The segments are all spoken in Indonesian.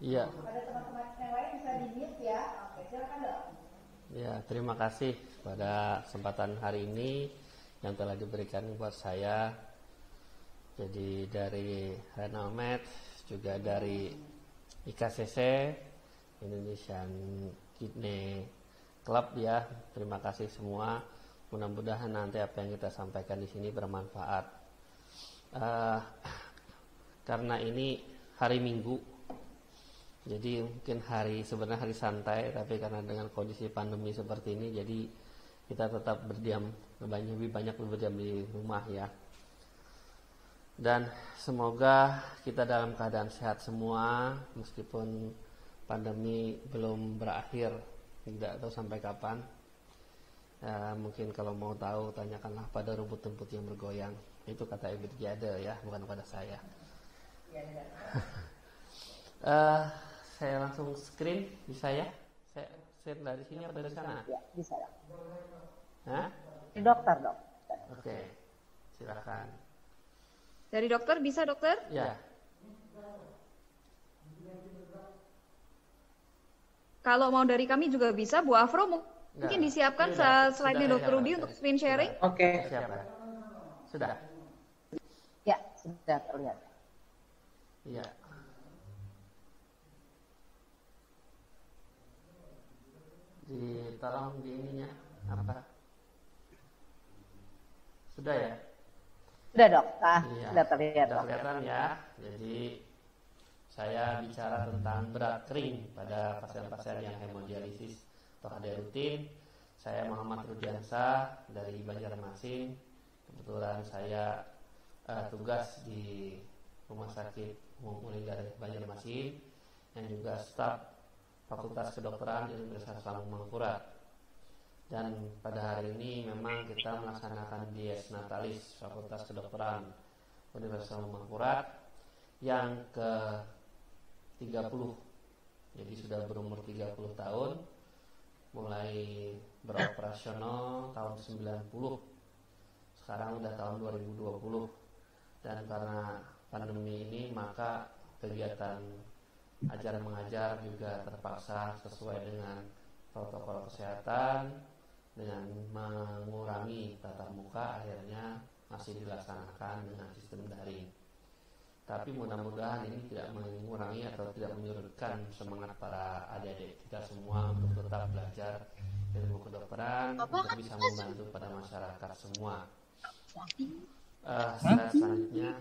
Iya. Pada teman-teman yang lain bisa di-mute ya. Oke, silakan dok. Ya, terima kasih pada kesempatan hari ini yang telah diberikan buat saya. Jadi dari Renomed, juga dari IKCC, Indonesian Kidney Club ya. Terima kasih semua. Mudah-mudahan nanti apa yang kita sampaikan di sini bermanfaat. Karena ini hari Minggu, jadi mungkin sebenarnya hari santai, tapi karena dengan kondisi pandemi seperti ini, jadi kita tetap lebih banyak berdiam di rumah ya. Dan semoga kita dalam keadaan sehat semua, meskipun pandemi belum berakhir, tidak tahu sampai kapan. Mungkin kalau mau tahu, tanyakanlah pada rumput-rumput yang bergoyang. Itu kata Ebit Giade ya, bukan pada saya. Saya langsung screen, bisa ya? Saya share dari sini atau dari sana? Ya, bisa dok. Hah? Dokter dok. Oke, silakan. Dari dokter bisa dokter? Ya. Kalau mau dari kami juga bisa. Bu Afro mungkin disiapkan slide-nya Dokter Rudi untuk screen sharing. Oke. Siapa? Sudah. Ya, sudah terlihat. Iya. Tolong di ininya apa? Sudah ya? Sudah dok. Iya. Sudah terlihat Sudah dok. kelihatan ya. Jadi saya bicara tentang berat kering pada pasien-pasien yang hemodialisis atau HD rutin. Saya Muhammad Rudiansa dari Banjarmasin. Kebetulan saya tugas di Rumah Sakit Mulai Banjarmasin yang juga staf Fakultas Kedokteran di Universitas Mangkurat. Dan pada hari ini memang kita melaksanakan Dies Natalis Fakultas Kedokteran Universitas Mangkurat yang ke-30. Jadi sudah berumur 30 tahun, mulai beroperasional tahun 90. Sekarang udah tahun 2020. Dan karena pandemi ini, maka kegiatan ajar mengajar juga terpaksa sesuai dengan protokol kesehatan, dengan mengurangi tatap muka, akhirnya masih dilaksanakan dengan sistem daring. Tapi mudah-mudahan ini tidak mengurangi atau tidak menyurutkan semangat para adik-adik kita semua untuk tetap belajar ilmu kedokteran untuk bisa membantu pada masyarakat semua. Selanjutnya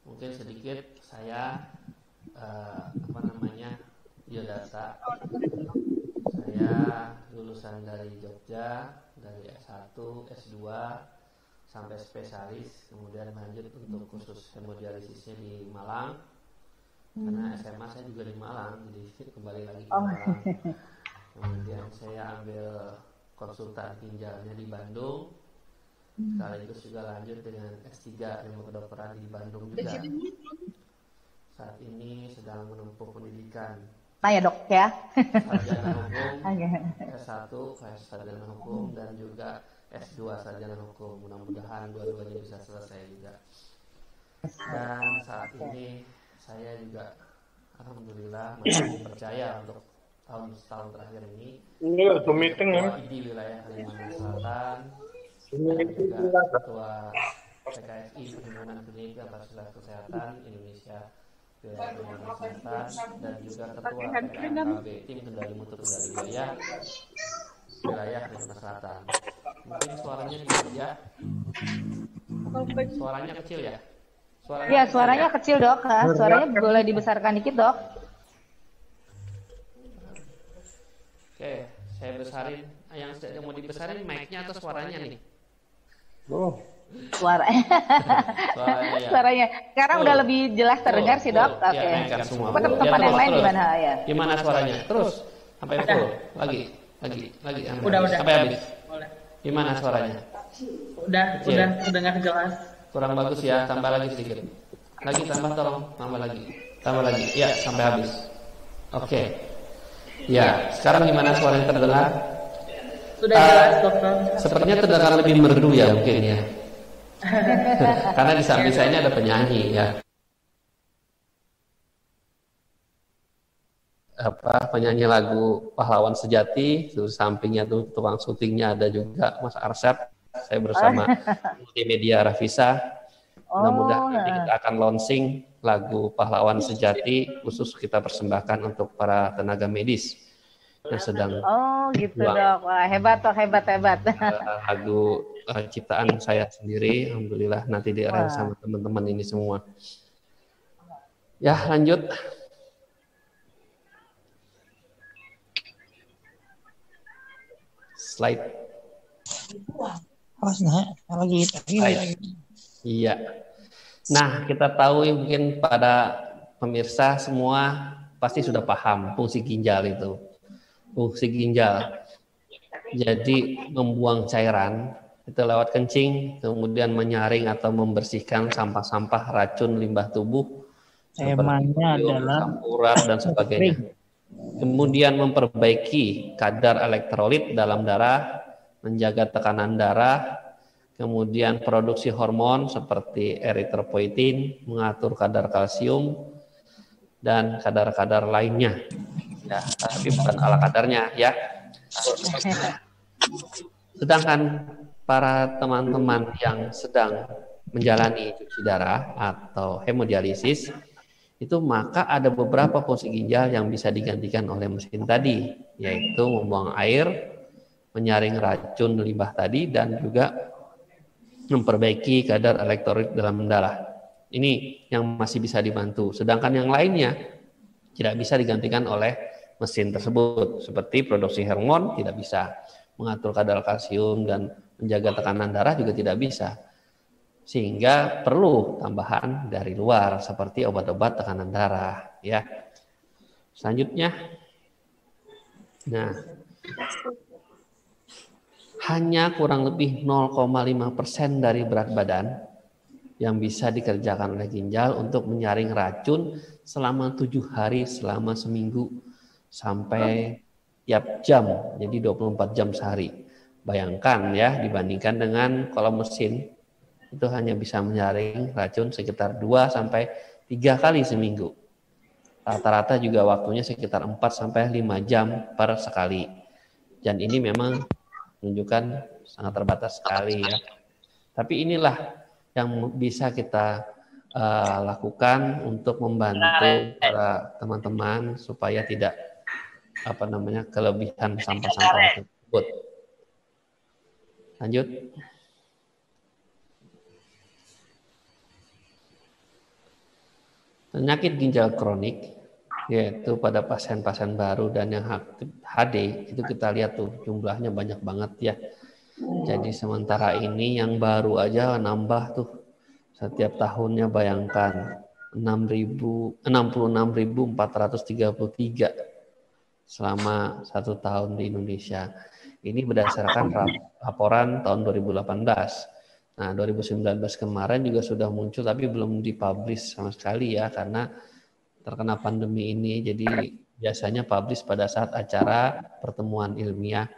mungkin sedikit saya biodata. Saya lulusan dari Jogja, dari S1, S2 sampai spesialis, kemudian lanjut untuk khusus hemodialisisnya di Malang. Karena SMA saya juga di Malang, jadi kembali lagi ke Malang. Kemudian saya ambil konsultan ginjalnya di Bandung. Sekaligus juga lanjut dengan S3 ilmu kedokteran di Bandung juga. Saat ini sedang menempuh pendidikan ya dok ya. sarjana hukum, S1 sarjana hukum, dan juga S2 sarjana hukum. Mudah-mudahan dua-duanya bisa selesai juga. Dan saat ini saya juga alhamdulillah masih dipercaya untuk tahun terakhir ini di wilayah Kalimantan Selatan, dan juga ketua PKSI Perhimpunan Klinik dan Fasilitas Kesehatan Indonesia wilayah Kalimantan Selatan, dan juga ketua PKMKB Tim Kendali Mutu Kendali Biaya wilayah Kalimantan Selatan. Mungkin suaranya kecil ya? Suaranya kecil ya? Iya, suaranya kecil dok. Suaranya boleh dibesarkan dikit dok. Oke, saya besarin. Yang mau dibesarin mic-nya atau suaranya nih? Suaranya. Suaranya. Suaranya. Sekarang udah lebih jelas terdengar sih dok. Oke. Ya, semua. Teman-teman yang lain gimana ya? Gimana suaranya? Terus sampai full. Lagi. Udah. Sampai habis. Gimana suaranya? Udah kedengar jelas. Kurang bagus ya, tambah lagi sedikit. Lagi tambah, tolong, tambah lagi. Ya, sampai habis. Oke. Ya, sekarang gimana suaranya terdengar? Sudah jelas, dokter. Sepertinya terdengar lebih merdu ya mungkin ya. Karena di samping saya ini ada penyanyi ya. penyanyi lagu Pahlawan Sejati, terus sampingnya tuh tukang syutingnya ada juga Mas Arsep. Saya bersama Multimedia Rafisa. Mudah-mudahan nanti kita akan launching lagu Pahlawan Sejati khusus kita persembahkan untuk para tenaga medis yang sedang gitu dok. Wah, hebat dok, hebat. lagu ciptaan saya sendiri, alhamdulillah nanti di-arrange sama teman-teman ini semua. Ya, lanjut. Slide. Lagi. Iya. Nah, kita tahu mungkin pada pemirsa semua pasti sudah paham fungsi ginjal itu. Fungsi ginjal. Jadi membuang cairan itu lewat kencing, kemudian menyaring atau membersihkan sampah-sampah racun limbah tubuh, Temanya adalah asam urat dan sebagainya. Kemudian memperbaiki kadar elektrolit dalam darah, menjaga tekanan darah, kemudian produksi hormon seperti eritropoietin, mengatur kadar kalsium dan kadar-kadar lainnya. Ya, tapi bukan ala kadarnya ya. Sedangkan para teman-teman yang sedang menjalani cuci darah atau hemodialisis itu maka ada beberapa fungsi ginjal yang bisa digantikan oleh mesin tadi, yaitu membuang air, menyaring racun limbah tadi, dan juga memperbaiki kadar elektrolit dalam darah. Ini yang masih bisa dibantu. Sedangkan yang lainnya tidak bisa digantikan oleh mesin tersebut. Seperti produksi hormon tidak bisa, mengatur kadar kalsium dan menjaga tekanan darah juga tidak bisa. Sehingga perlu tambahan dari luar seperti obat-obat tekanan darah ya. Selanjutnya, nah, hanya kurang lebih 0,5% dari berat badan yang bisa dikerjakan oleh ginjal untuk menyaring racun selama 7 hari selama seminggu sampai tiap jam, jadi 24 jam sehari. Bayangkan ya, dibandingkan dengan kalau mesin itu hanya bisa menyaring racun sekitar 2-3 kali seminggu. Rata-rata juga waktunya sekitar 4-5 jam per sekali. Dan ini memang menunjukkan sangat terbatas sekali ya. Tapi inilah yang bisa kita lakukan untuk membantu para teman-teman supaya tidak kelebihan sampah-sampah tersebut. Lanjut. Penyakit ginjal kronik yaitu pada pasien-pasien baru dan yang aktif HD itu kita lihat tuh jumlahnya banyak banget ya. Jadi sementara ini yang baru aja nambah tuh setiap tahunnya, bayangkan 66.433 selama 1 tahun di Indonesia. Ini berdasarkan laporan tahun 2018. Nah, 2019 kemarin juga sudah muncul tapi belum dipublish sama sekali ya karena terkena pandemi ini. Jadi biasanya publish pada saat acara pertemuan ilmiah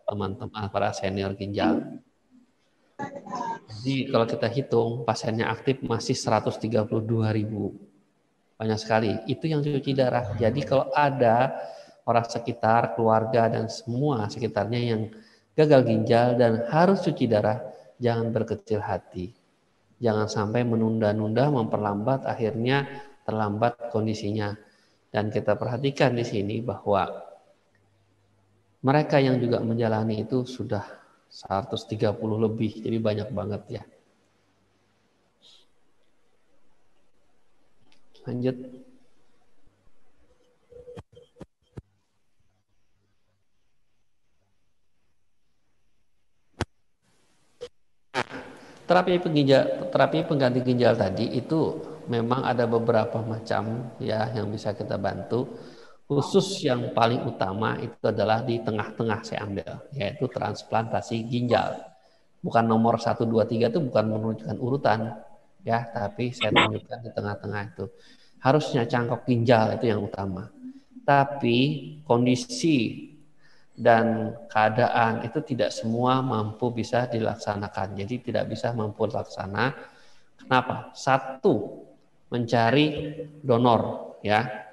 teman-teman para senior ginjal. Jadi kalau kita hitung pasiennya aktif masih 132.000. Banyak sekali. Itu yang cuci darah. Jadi kalau ada orang sekitar, keluarga dan semua sekitarnya yang gagal ginjal dan harus cuci darah, jangan berkecil hati. Jangan sampai menunda-nunda, memperlambat, akhirnya terlambat kondisinya. Dan kita perhatikan di sini bahwa mereka yang juga menjalani itu sudah 130 lebih, jadi banyak banget ya. Lanjut. Terapi pengganti ginjal tadi itu memang ada beberapa macam ya yang bisa kita bantu. Khusus yang paling utama itu adalah di tengah-tengah saya ambil, yaitu transplantasi ginjal. Bukan nomor 1, 2, 3 itu bukan menunjukkan urutan ya, tapi saya tunjukkan di tengah-tengah itu. Harusnya cangkok ginjal itu yang utama. Tapi kondisi dan keadaan itu tidak semua mampu bisa dilaksanakan. Jadi tidak bisa mampu laksana. Kenapa? 1, mencari donor ya.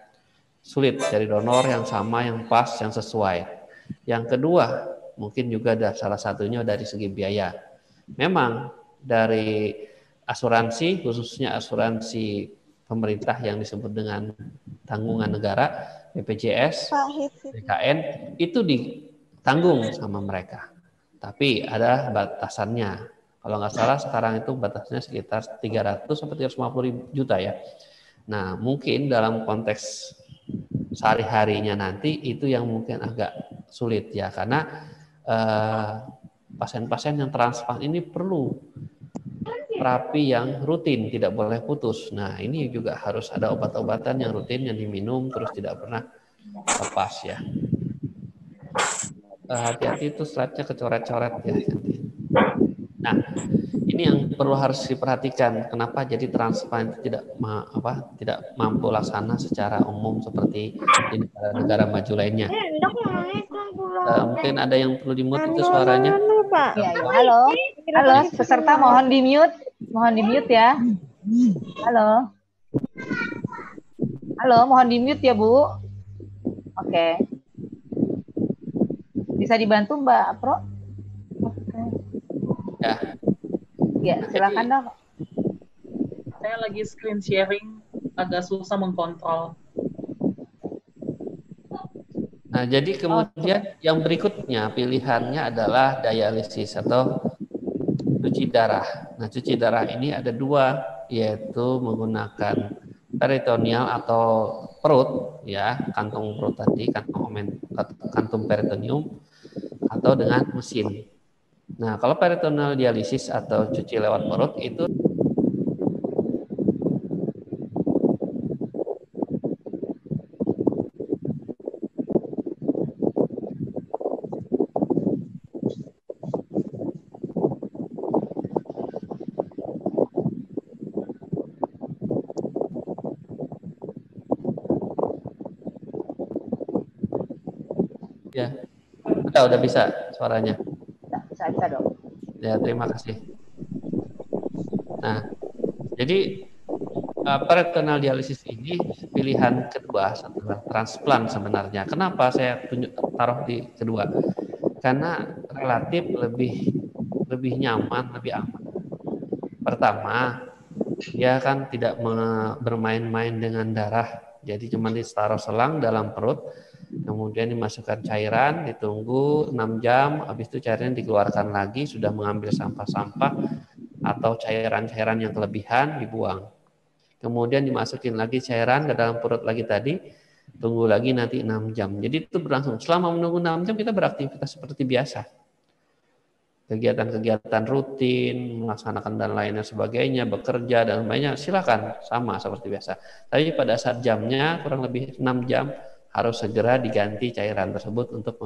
sulit cari donor yang sama, yang pas, yang sesuai. Yang kedua, mungkin juga ada salah satunya dari segi biaya. Memang dari asuransi, khususnya asuransi pemerintah yang disebut dengan tanggungan negara, BPJS, BKN, itu ditanggung sama mereka. Tapi ada batasannya. Kalau nggak salah sekarang itu batasnya sekitar 300 sampai 350 juta ya. Nah, mungkin dalam konteks sehari-harinya nanti itu yang mungkin agak sulit ya, karena pasien-pasien yang transplant ini perlu terapi yang rutin, tidak boleh putus. Nah, ini juga harus ada obat-obatan yang rutin yang diminum terus tidak pernah lepas ya. Hati-hati itu slide-nya kecoret-coret ya. Nah, ini yang perlu harus diperhatikan. Kenapa jadi transplant tidak mampu laksana secara umum seperti di negara-negara maju lainnya. Mungkin ada yang perlu di-mute itu suaranya. Ya, halo. Halo, peserta mohon di-mute. Mohon di-mute ya. Halo. Halo, mohon di-mute ya, Bu. Oke. Bisa dibantu Mbak Afro? Oke. Ya. Ya, silakan dong. Saya lagi screen sharing, agak susah mengkontrol. Nah, jadi kemudian yang berikutnya pilihannya adalah dialisis atau cuci darah. Nah, cuci darah ini ada dua, yaitu menggunakan peritoneal atau perut, ya, kantung perut tadi, kantung peritoneum, atau dengan mesin. Nah, kalau peritoneal dialisis atau cuci lewat perut itu ya, udah bisa suaranya. Bisa dong. Ya, terima kasih. Nah, jadi peritoneal dialisis ini pilihan kedua setelah transplant sebenarnya. Kenapa saya taruh di kedua? Karena relatif lebih nyaman, lebih aman. Pertama, dia kan tidak bermain-main dengan darah, jadi cuma ditaruh selang dalam perut, kemudian dimasukkan cairan, ditunggu 6 jam, habis itu cairan dikeluarkan lagi, sudah mengambil sampah-sampah atau cairan-cairan yang kelebihan dibuang. Kemudian dimasukin lagi cairan ke dalam perut lagi tadi, tunggu lagi nanti 6 jam. Jadi itu berlangsung. Selama menunggu 6 jam kita beraktivitas seperti biasa. Kegiatan-kegiatan rutin, melaksanakan dan lainnya sebagainya, bekerja dan lainnya, silakan sama seperti biasa. Tapi pada saat jamnya kurang lebih 6 jam harus segera diganti cairan tersebut untuk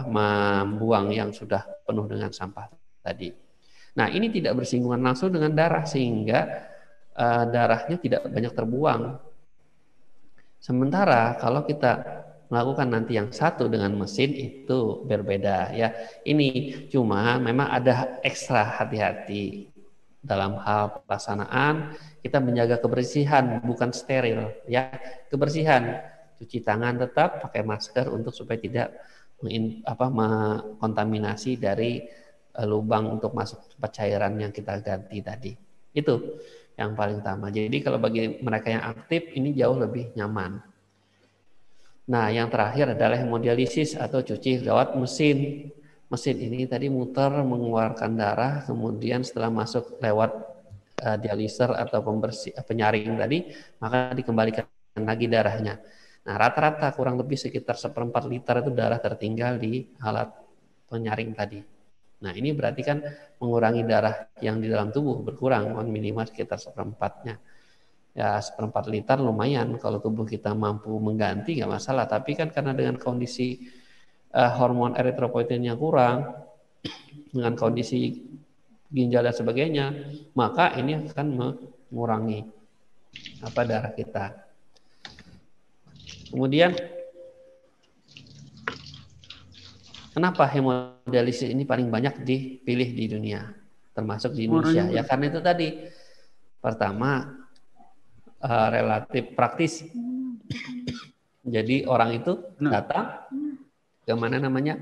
membuang yang sudah penuh dengan sampah tadi. Nah, ini tidak bersinggungan langsung dengan darah sehingga darahnya tidak banyak terbuang. Sementara kalau kita melakukan nanti yang satu dengan mesin itu berbeda ya. Ini cuma memang ada ekstra hati-hati dalam hal pelaksanaan, kita menjaga kebersihan bukan steril ya. Kebersihan, cuci tangan tetap, pakai masker untuk supaya tidak mengkontaminasi dari lubang untuk masuk cairan yang kita ganti tadi. Itu yang paling utama. Jadi kalau bagi mereka yang aktif ini jauh lebih nyaman. Nah, yang terakhir adalah hemodialisis atau cuci lewat mesin. Mesin ini tadi muter mengeluarkan darah, kemudian setelah masuk lewat dialiser atau penyaring tadi, maka dikembalikan lagi darahnya. Nah, rata-rata kurang lebih sekitar 1/4 liter itu darah tertinggal di alat penyaring tadi. Nah, ini berarti kan mengurangi darah yang di dalam tubuh berkurang, minimal sekitar 1/4-nya. Ya 1/4 liter lumayan kalau tubuh kita mampu mengganti nggak masalah, tapi kan karena dengan kondisi hormon eritropoietin yang kurang, dengan kondisi ginjal dan sebagainya, maka ini akan mengurangi darah kita. Kemudian kenapa hemodialisis ini paling banyak dipilih di dunia, termasuk di Indonesia? Ya karena itu tadi, pertama relatif praktis Jadi orang itu datang ke mana namanya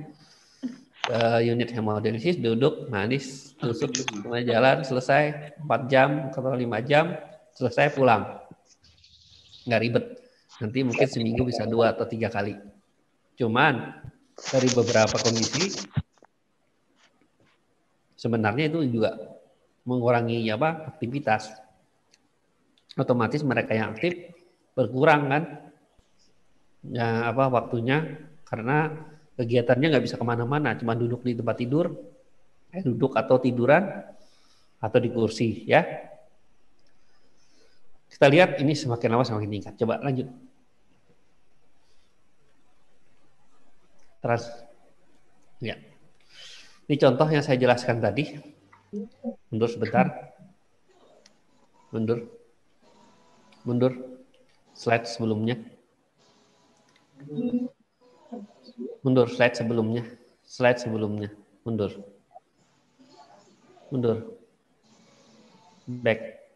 unit hemodialisis, duduk, manis, tusuk, kemudian jalan, selesai 4 jam atau 5 jam, selesai pulang. Nggak ribet. Nanti mungkin seminggu bisa 2 atau 3 kali. Cuman dari beberapa kondisi sebenarnya itu juga mengurangi aktivitas. Otomatis mereka yang aktif berkurang kan ya waktunya, karena kegiatannya nggak bisa kemana-mana, cuma duduk di tempat tidur, duduk atau tiduran atau di kursi ya. Kita lihat ini semakin lama semakin tingkat. Coba lanjut. Terus ya. Ini contoh yang saya jelaskan tadi. Mundur sebentar. Mundur. Slide sebelumnya. Mundur slide sebelumnya. Mundur. Back.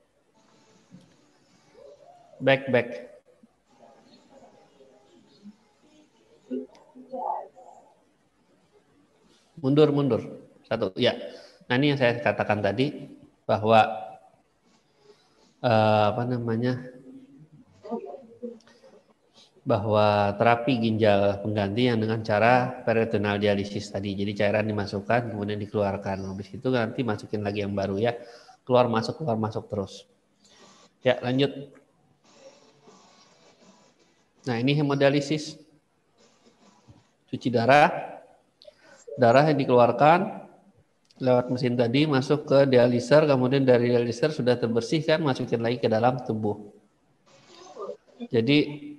Mundur. Satu. Ya. Nah, ini yang saya katakan tadi bahwa bahwa terapi ginjal pengganti yang dengan cara peritoneal dialisis tadi. Jadi cairan dimasukkan kemudian dikeluarkan. Habis itu nanti masukin lagi yang baru ya. Keluar masuk terus. Ya, lanjut. Nah, ini hemodialisis. Cuci darah. Darah yang dikeluarkan lewat mesin tadi masuk ke dialiser, kemudian dari dialiser sudah terbersihkan, masukin lagi ke dalam tubuh. Jadi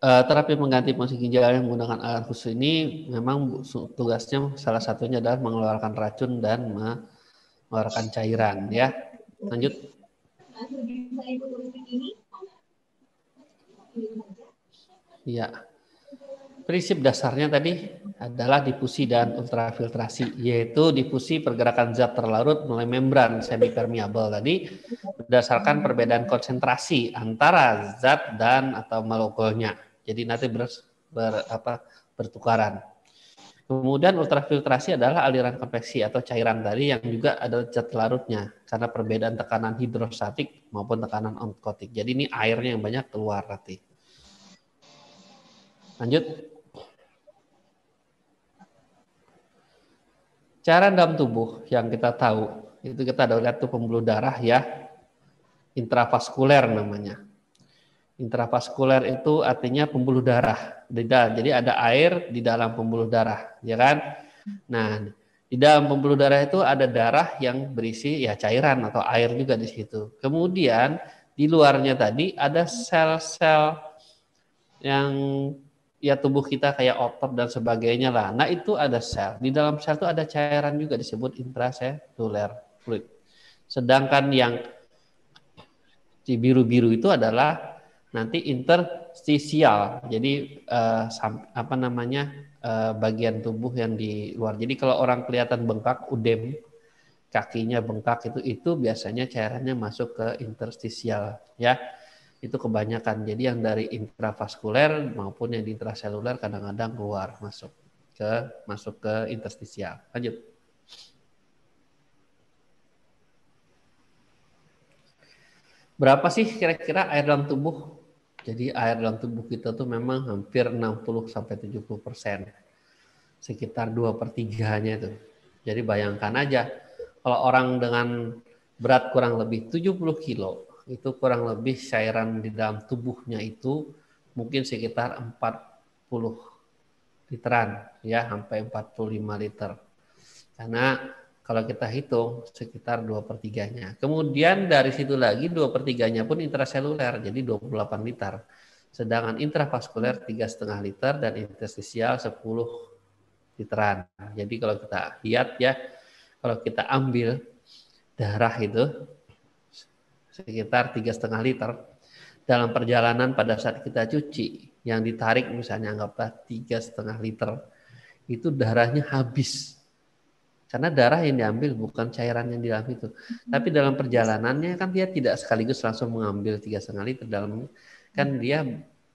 terapi pengganti fungsi ginjal yang menggunakan alat khusus ini memang tugasnya salah satunya adalah mengeluarkan racun dan mengeluarkan cairan ya. Lanjut. Ya. Prinsip dasarnya tadi adalah difusi dan ultrafiltrasi, yaitu difusi pergerakan zat terlarut melalui membran semipermeable tadi berdasarkan perbedaan konsentrasi antara zat dan atau molekulnya. Jadi nanti bertukaran. Kemudian ultrafiltrasi adalah aliran konveksi atau cairan tadi yang juga ada zat larutnya karena perbedaan tekanan hidrostatik maupun tekanan onkotik. Jadi ini airnya yang banyak keluar nanti. Lanjut. Cairan dalam tubuh yang kita tahu itu kita ada lihat tuh pembuluh darah ya, intravaskuler namanya. Intravaskuler itu artinya pembuluh darah. Jadi ada air di dalam pembuluh darah, ya kan? Nah, di dalam pembuluh darah itu ada darah yang berisi ya cairan atau air juga di situ. Kemudian di luarnya tadi ada sel-sel yang ya tubuh kita kayak otot dan sebagainya lah. Nah itu ada sel. Di dalam sel itu ada cairan juga disebut intracellular fluid. Sedangkan yang di biru-biru itu adalah nanti interstisial. Jadi bagian tubuh yang di luar. Jadi kalau orang kelihatan bengkak, udem, kakinya bengkak itu biasanya cairannya masuk ke interstisial ya. Itu kebanyakan. Jadi yang dari intravaskuler maupun yang di intraseluler kadang-kadang keluar masuk ke interstisial. Lanjut. Berapa sih kira-kira air dalam tubuh? Jadi air dalam tubuh kita tuh memang hampir 60-70%. Sekitar 2/3-nya itu. Jadi bayangkan aja kalau orang dengan berat kurang lebih 70 kilo itu kurang lebih cairan di dalam tubuhnya itu mungkin sekitar 40 literan ya, sampai 45 liter. Karena kalau kita hitung sekitar 2/3-nya. Kemudian dari situ lagi 2/3-nya pun intraseluler, jadi 28 liter. Sedangkan intravaskuler 3,5 liter dan interstisial 10 literan. Jadi kalau kita lihat ya, kalau kita ambil darah itu sekitar 3,5 liter dalam perjalanan pada saat kita cuci, yang ditarik misalnya anggaplah 3,5 liter, itu darahnya habis. Karena darah yang diambil bukan cairan yang di dalam itu. Tapi dalam perjalanannya kan dia tidak sekaligus langsung mengambil 3,5 liter dalam kan dia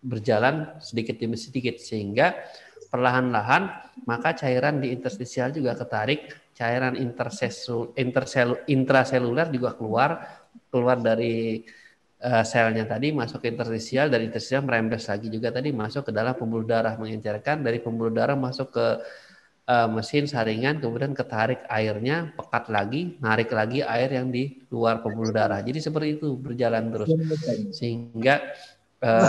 berjalan sedikit demi sedikit sehingga perlahan-lahan maka cairan di interstisial juga ketarik, cairan intraseluler juga keluar dari selnya tadi masuk ke interstisial, dari interstisial merembes lagi juga tadi masuk ke dalam pembuluh darah, mengencerkan dari pembuluh darah masuk ke mesin saringan, kemudian ketarik airnya, pekat lagi, narik lagi air yang di luar pembuluh darah. Jadi seperti itu berjalan terus sehingga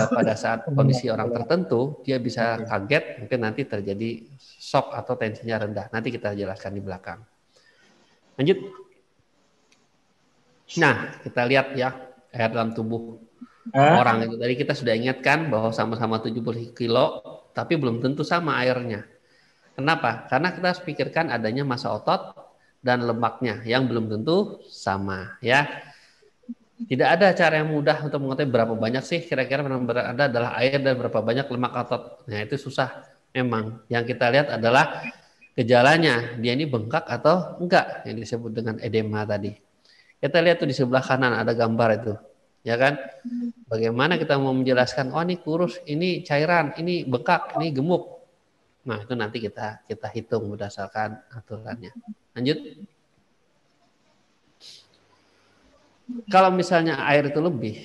pada saat kondisi orang tertentu dia bisa kaget, mungkin nanti terjadi shock atau tensinya rendah. Nanti kita jelaskan di belakang. Lanjut. Nah, kita lihat ya air dalam tubuh orang itu. Tadi kita sudah ingatkan bahwa sama-sama 70 kilo, tapi belum tentu sama airnya. Kenapa? Karena kita harus pikirkan adanya massa otot dan lemaknya yang belum tentu sama, ya. Tidak ada cara yang mudah untuk mengetahui berapa banyak sih kira-kira yang berada adalah air dan berapa banyak lemak otot. Nah, itu susah memang. Yang kita lihat adalah gejalanya, dia ini bengkak atau enggak, yang disebut dengan edema tadi. Kita lihat tuh di sebelah kanan ada gambar itu, ya kan? Bagaimana kita mau menjelaskan, oh ini kurus, ini cairan, ini bengkak, ini gemuk. Nah, itu nanti kita hitung berdasarkan aturannya. Lanjut. Kalau misalnya air itu lebih,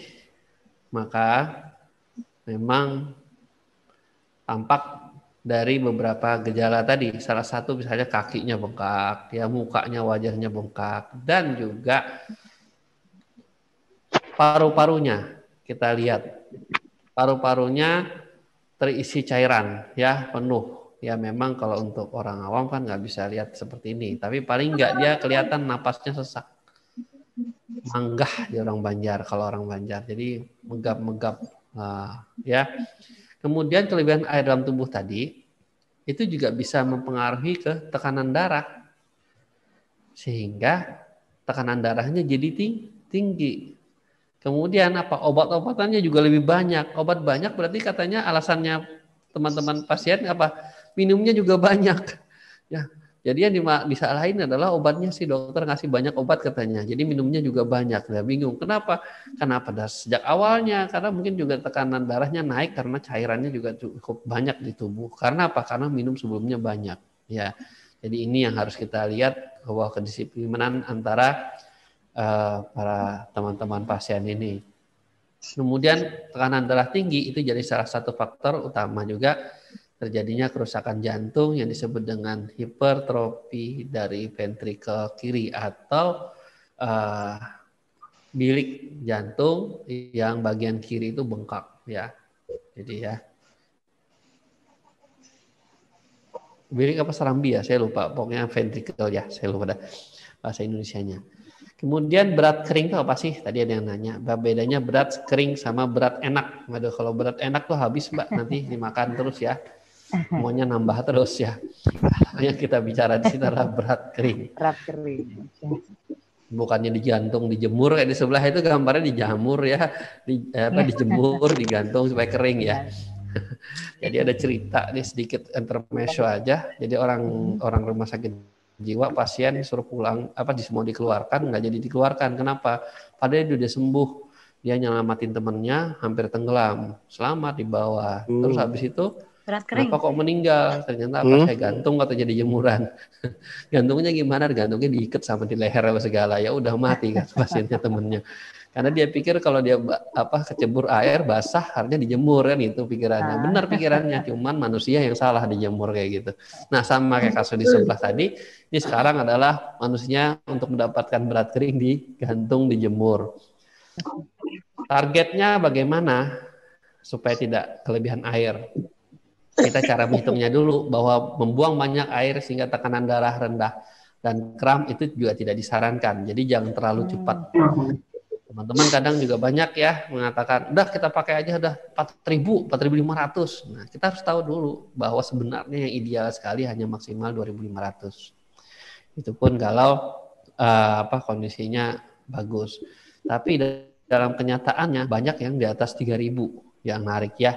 maka memang tampak dari beberapa gejala tadi. Salah satu misalnya kakinya bengkak, ya mukanya, wajahnya bengkak, dan juga paru-parunya. Kita lihat paru-parunya terisi cairan, ya penuh. Ya memang kalau untuk orang awam kan nggak bisa lihat seperti ini, tapi paling nggak dia kelihatan napasnya sesak, manggah di orang Banjar kalau orang Banjar, jadi megap-megap, ya. Kemudian kelebihan air dalam tubuh tadi itu juga bisa mempengaruhi ke tekanan darah, sehingga tekanan darahnya jadi tinggi. Kemudian apa? Obat-obatannya juga lebih banyak. Obat banyak berarti katanya alasannya teman-teman pasien apa? Minumnya juga banyak. Ya, jadi yang disalahin adalah obatnya sih, dokter ngasih banyak obat katanya. Jadi minumnya juga banyak. Nah, bingung. Kenapa? Karena pada sejak awalnya karena mungkin juga tekanan darahnya naik karena cairannya juga cukup banyak di tubuh. Karena apa? Karena minum sebelumnya banyak. Ya. Jadi ini yang harus kita lihat bahwa kedisiplinan antara para teman-teman pasien ini. Kemudian tekanan darah tinggi itu jadi salah satu faktor utama juga terjadinya kerusakan jantung yang disebut dengan hipertrofi dari ventrikel kiri atau bilik jantung yang bagian kiri itu bengkak, ya. Jadi ya. Bilik apa serambi ya? Saya lupa. Pokoknya ventrikel ya. Saya lupa dah bahasa Indonesianya. Kemudian berat kering itu apa sih? Tadi ada yang nanya. Bedanya berat kering sama berat enak. Waduh, kalau berat enak tuh habis, Mbak. Nanti dimakan terus ya. Semuanya nambah terus ya. Yang kita bicara di sini adalah berat kering. Berat kering. Bukannya digantung, dijemur kayak di sebelah itu gambarnya dijamur ya, dijemur, digantung supaya kering ya. Jadi ada cerita nih sedikit intermezzo aja. Jadi orang rumah sakit jiwa pasien suruh pulang mau dikeluarkan, nggak jadi dikeluarkan. Kenapa? Padahal dia udah sembuh, dia nyelamatin temennya hampir tenggelam, selamat di bawah. Terus habis itu Berat kering. kenapa kok meninggal? Ternyata saya gantung atau jadi jemuran. Gantungnya gimana? Gantungnya diikat sama di leher apa segala. Ya udah mati kan pasiennya temennya. Karena dia pikir kalau dia kecebur air basah harusnya dijemur kan, itu pikirannya. Benar pikirannya, cuman manusia yang salah dijemur kayak gitu. Nah, sama kayak kasus di sebelah tadi, ini sekarang adalah manusia untuk mendapatkan berat kering digantung, dijemur. Targetnya bagaimana supaya tidak kelebihan air? Kita cara menghitungnya dulu bahwa membuang banyak air sehingga tekanan darah rendah dan kram itu juga tidak disarankan. Jadi jangan terlalu cepat. Teman-teman kadang juga banyak ya mengatakan, udah kita pakai aja udah 4.000, 4.500. Nah, kita harus tahu dulu bahwa sebenarnya yang ideal sekali hanya maksimal 2.500. Itu pun kalau kondisinya bagus. Tapi dalam kenyataannya banyak yang di atas 3.000 yang narik ya.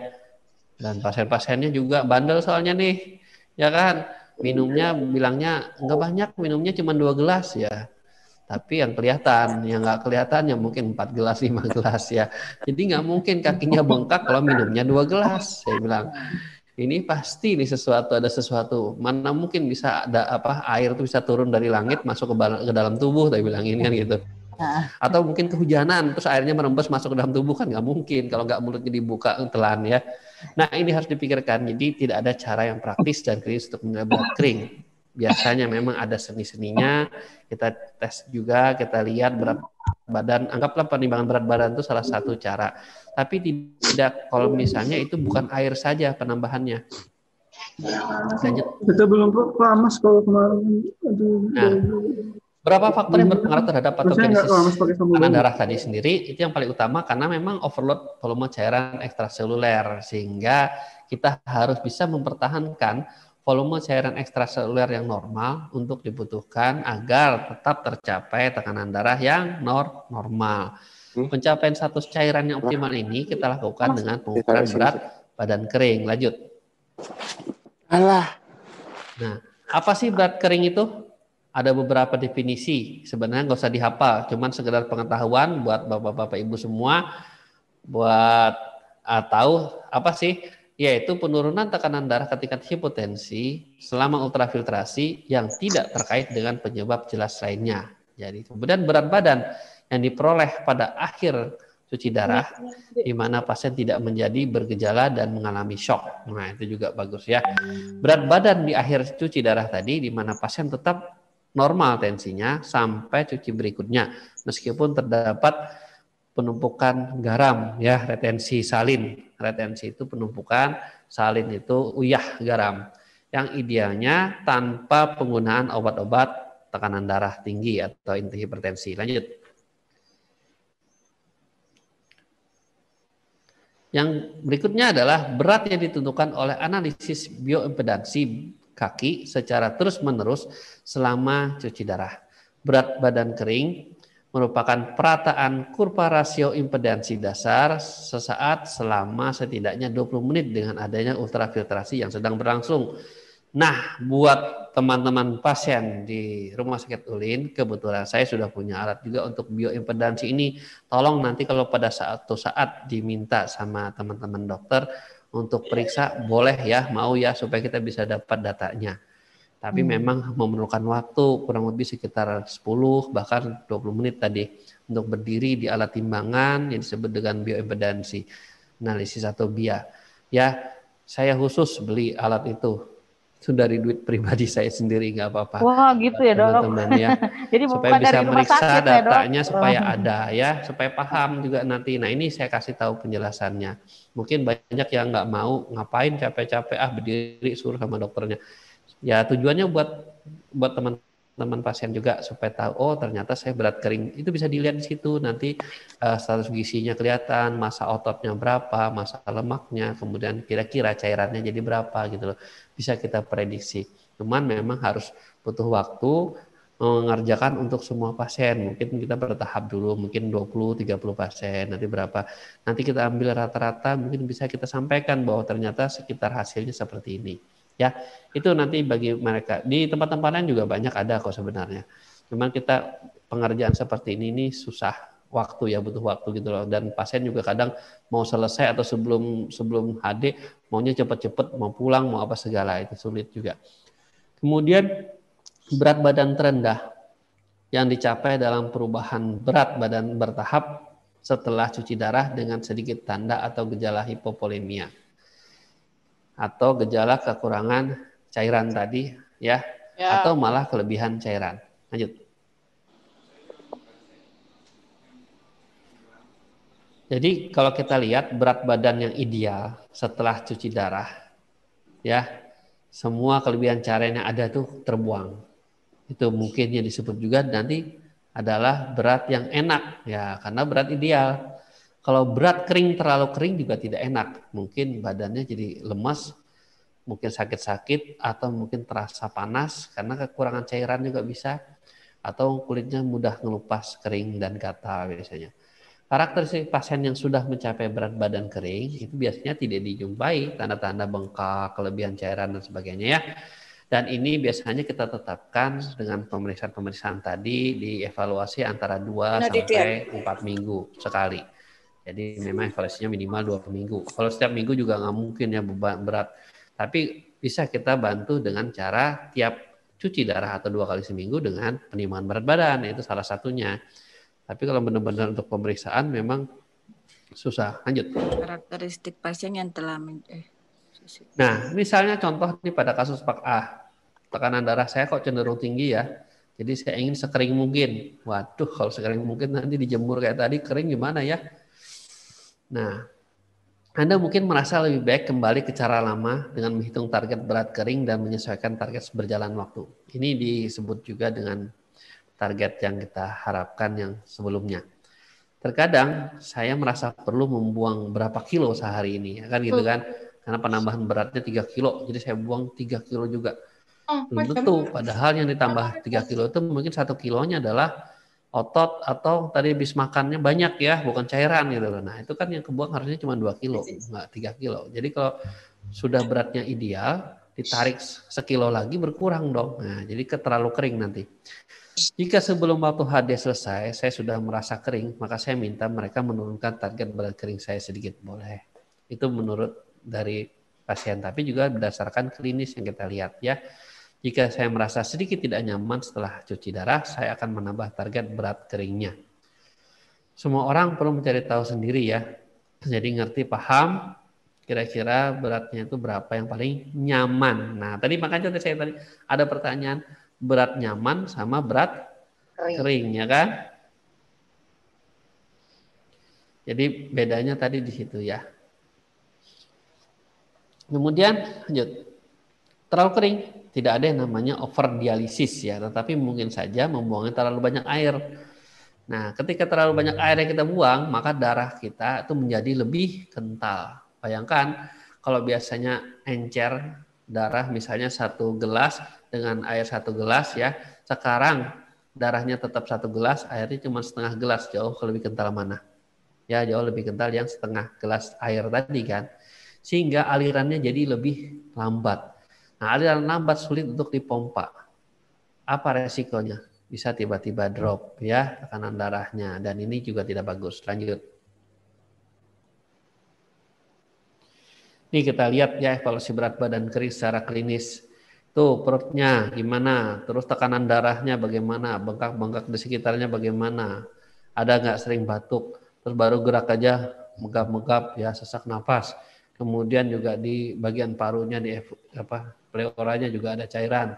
Dan pasien-pasiennya juga bandel soalnya nih, ya kan? Minumnya bilangnya enggak banyak, minumnya cuma 2 gelas ya. Tapi yang kelihatan, yang nggak kelihatan ya mungkin 4 gelas, 5 gelas ya. Jadi nggak mungkin kakinya bengkak kalau minumnya 2 gelas. Saya bilang, ini pasti nih ada sesuatu. Mana mungkin bisa ada air itu bisa turun dari langit masuk ke dalam tubuh, saya bilang ini kan gitu. Atau mungkin kehujanan terus airnya merembes masuk ke dalam tubuh, kan nggak mungkin kalau nggak mulutnya dibuka telan ya. Nah ini harus dipikirkan. Jadi tidak ada cara yang praktis dan klinis untuk menilai berat kering. Biasanya memang ada seni-seninya, kita tes juga, kita lihat berat badan, anggaplah penimbangan berat badan itu salah satu cara. Tapi tidak, kalau misalnya itu bukan air saja penambahannya. Lanjut. Kita belum panas kalau kemarin. Nah, berapa faktor yang berpengaruh terhadap patogenesis tekanan darah tadi sendiri? Itu yang paling utama karena memang overload volume cairan ekstraseluler, sehingga kita harus bisa mempertahankan volume cairan ekstraseluler yang normal untuk dibutuhkan agar tetap tercapai tekanan darah yang normal. Pencapaian status cairan yang optimal ini kita lakukan dengan pengukuran berat badan kering. Lanjut. Nah, apa sih berat kering itu? Ada beberapa definisi. Sebenarnya nggak usah dihafal, cuman sekedar pengetahuan buat bapak-bapak ibu semua, buat tahu apa sih? Yaitu penurunan tekanan darah ketika hipotensi selama ultrafiltrasi yang tidak terkait dengan penyebab jelas lainnya. Jadi kemudian berat badan yang diperoleh pada akhir cuci darah, di mana pasien tidak menjadi bergejala dan mengalami shock. Nah itu juga bagus ya. Berat badan di akhir cuci darah tadi, di mana pasien tetap normal tensinya sampai cuci berikutnya, meskipun terdapat penumpukan garam ya, retensi salin. Retensi itu penumpukan, salin itu uyah garam. Yang idealnya tanpa penggunaan obat-obat tekanan darah tinggi atau hipertensi. Lanjut. Yang berikutnya adalah berat yang ditentukan oleh analisis bioimpedansi kaki secara terus-menerus selama cuci darah. Berat badan kering merupakan perataan kurva rasio impedansi dasar sesaat selama setidaknya 20 menit dengan adanya ultrafiltrasi yang sedang berlangsung. Nah, buat teman-teman pasien di Rumah Sakit Ulin, kebetulan saya sudah punya alat juga untuk bioimpedansi ini. Tolong nanti kalau pada suatu saat diminta sama teman-teman dokter untuk periksa, boleh ya, mau ya, supaya kita bisa dapat datanya. Tapi memang memerlukan waktu kurang lebih sekitar 10 bahkan 20 menit tadi untuk berdiri di alat timbangan yang disebut dengan bioimpedansi analisis atau BIA. Ya, saya khusus beli alat itu. Itu dari duit pribadi saya sendiri, nggak apa-apa. Wah gitu ya dok. Teman-teman ya. Jadi supaya bukan bisa dari rumah meriksa sakit datanya ya, dok? supaya ada ya, supaya paham juga nanti. Nah ini saya kasih tahu penjelasannya. Mungkin banyak yang nggak mau, ngapain capek-capek berdiri suruh sama dokternya. Ya tujuannya buat teman-teman pasien juga supaya tahu, oh ternyata saya berat kering. Itu bisa dilihat di situ nanti status gizinya kelihatan, massa ototnya berapa, massa lemaknya, kemudian kira-kira cairannya jadi berapa gitu loh. Bisa kita prediksi. Cuman memang harus butuh waktu mengerjakan untuk semua pasien. Mungkin kita bertahap dulu, mungkin 20-30 pasien, nanti berapa. Nanti kita ambil rata-rata, mungkin bisa kita sampaikan bahwa ternyata sekitar hasilnya seperti ini. Ya, itu nanti bagi mereka. Di tempat-tempat lain juga banyak ada kok sebenarnya. Cuman kita pengerjaan seperti ini susah waktu ya, butuh waktu gitu loh. Dan pasien juga kadang mau selesai atau sebelum HD maunya cepet-cepet, mau pulang, mau apa segala, itu sulit juga. Kemudian berat badan terendah yang dicapai dalam perubahan berat badan bertahap setelah cuci darah dengan sedikit tanda atau gejala hipovolemia atau gejala kekurangan cairan tadi ya. Atau malah kelebihan cairan. Lanjut. Jadi kalau kita lihat berat badan yang ideal setelah cuci darah ya, semua kelebihan cairan yang ada tuh terbuang. Itu mungkin yang disebut juga nanti adalah berat yang enak ya, karena berat ideal. Kalau berat kering, terlalu kering juga tidak enak. Mungkin badannya jadi lemas, mungkin sakit-sakit, atau mungkin terasa panas karena kekurangan cairan juga bisa. Atau kulitnya mudah ngelupas, kering, dan gatal biasanya. Karakteristik pasien yang sudah mencapai berat badan kering, itu biasanya tidak dijumpai tanda-tanda bengkak, kelebihan cairan, dan sebagainya ya. Dan ini biasanya kita tetapkan dengan pemeriksaan-pemeriksaan tadi, dievaluasi antara 2 sampai 4 minggu sekali. Jadi memang evaluasinya minimal 2 minggu. Kalau setiap minggu juga nggak mungkin ya beban berat. Tapi bisa kita bantu dengan cara tiap cuci darah atau 2 kali seminggu dengan penimbangan berat badan. Itu salah satunya. Tapi kalau benar-benar untuk pemeriksaan memang susah. Lanjut. Karakteristik pasien yang telah Nah, misalnya contoh nih pada kasus Pak A, tekanan darah saya kok cenderung tinggi ya. Jadi saya ingin sekering mungkin. Waduh, kalau sekering mungkin nanti dijemur kayak tadi kering gimana ya? Nah, Anda mungkin merasa lebih baik kembali ke cara lama dengan menghitung target berat kering dan menyesuaikan target berjalan waktu. Ini disebut juga dengan target yang kita harapkan yang sebelumnya. Terkadang saya merasa perlu membuang berapa kilo sehari ini, ya kan gitu kan? Karena penambahan beratnya 3 kilo, jadi saya buang 3 kilo juga. Belum tentu, padahal yang ditambah 3 kilo itu mungkin 1 kilonya adalah otot atau tadi habis makannya banyak ya, bukan cairan gitu. Nah itu kan yang kebuang harusnya cuma 2 kilo, nggak 3 kilo. Jadi kalau sudah beratnya ideal, ditarik sekilo lagi berkurang dong. Nah jadi terlalu kering nanti. Jika sebelum waktu HD selesai, saya sudah merasa kering, maka saya minta mereka menurunkan target berat kering saya sedikit. Boleh. Itu menurut dari pasien, tapi juga berdasarkan klinis yang kita lihat ya. Jika saya merasa sedikit tidak nyaman setelah cuci darah, saya akan menambah target berat keringnya. Semua orang perlu mencari tahu sendiri ya. Jadi ngerti, paham, kira-kira beratnya itu berapa yang paling nyaman. Nah tadi makanya saya tadi ada pertanyaan, berat nyaman sama berat kering ya kan? Jadi bedanya tadi di situ ya. Kemudian lanjut. Terlalu kering, tidak ada yang namanya overdialisis ya, tetapi mungkin saja membuangnya terlalu banyak air. Nah, ketika terlalu banyak air yang kita buang, maka darah kita itu menjadi lebih kental. Bayangkan kalau biasanya encer darah misalnya 1 gelas dengan air 1 gelas ya, sekarang darahnya tetap 1 gelas, airnya cuma setengah gelas, jauh lebih kental mana? Ya, jauh lebih kental yang setengah gelas air tadi kan. Sehingga alirannya jadi lebih lambat. Nah, aliran lambat sulit untuk dipompa. Apa resikonya? Bisa tiba-tiba drop ya tekanan darahnya, dan ini juga tidak bagus. Lanjut. Ini kita lihat ya evaluasi berat badan kering secara klinis. Tuh perutnya gimana, terus tekanan darahnya bagaimana, bengkak-bengkak di sekitarnya bagaimana, ada nggak sering batuk, terus baru gerak aja megap-megap ya, sesak napas. Kemudian juga di bagian parunya, di pleuranya juga ada cairan.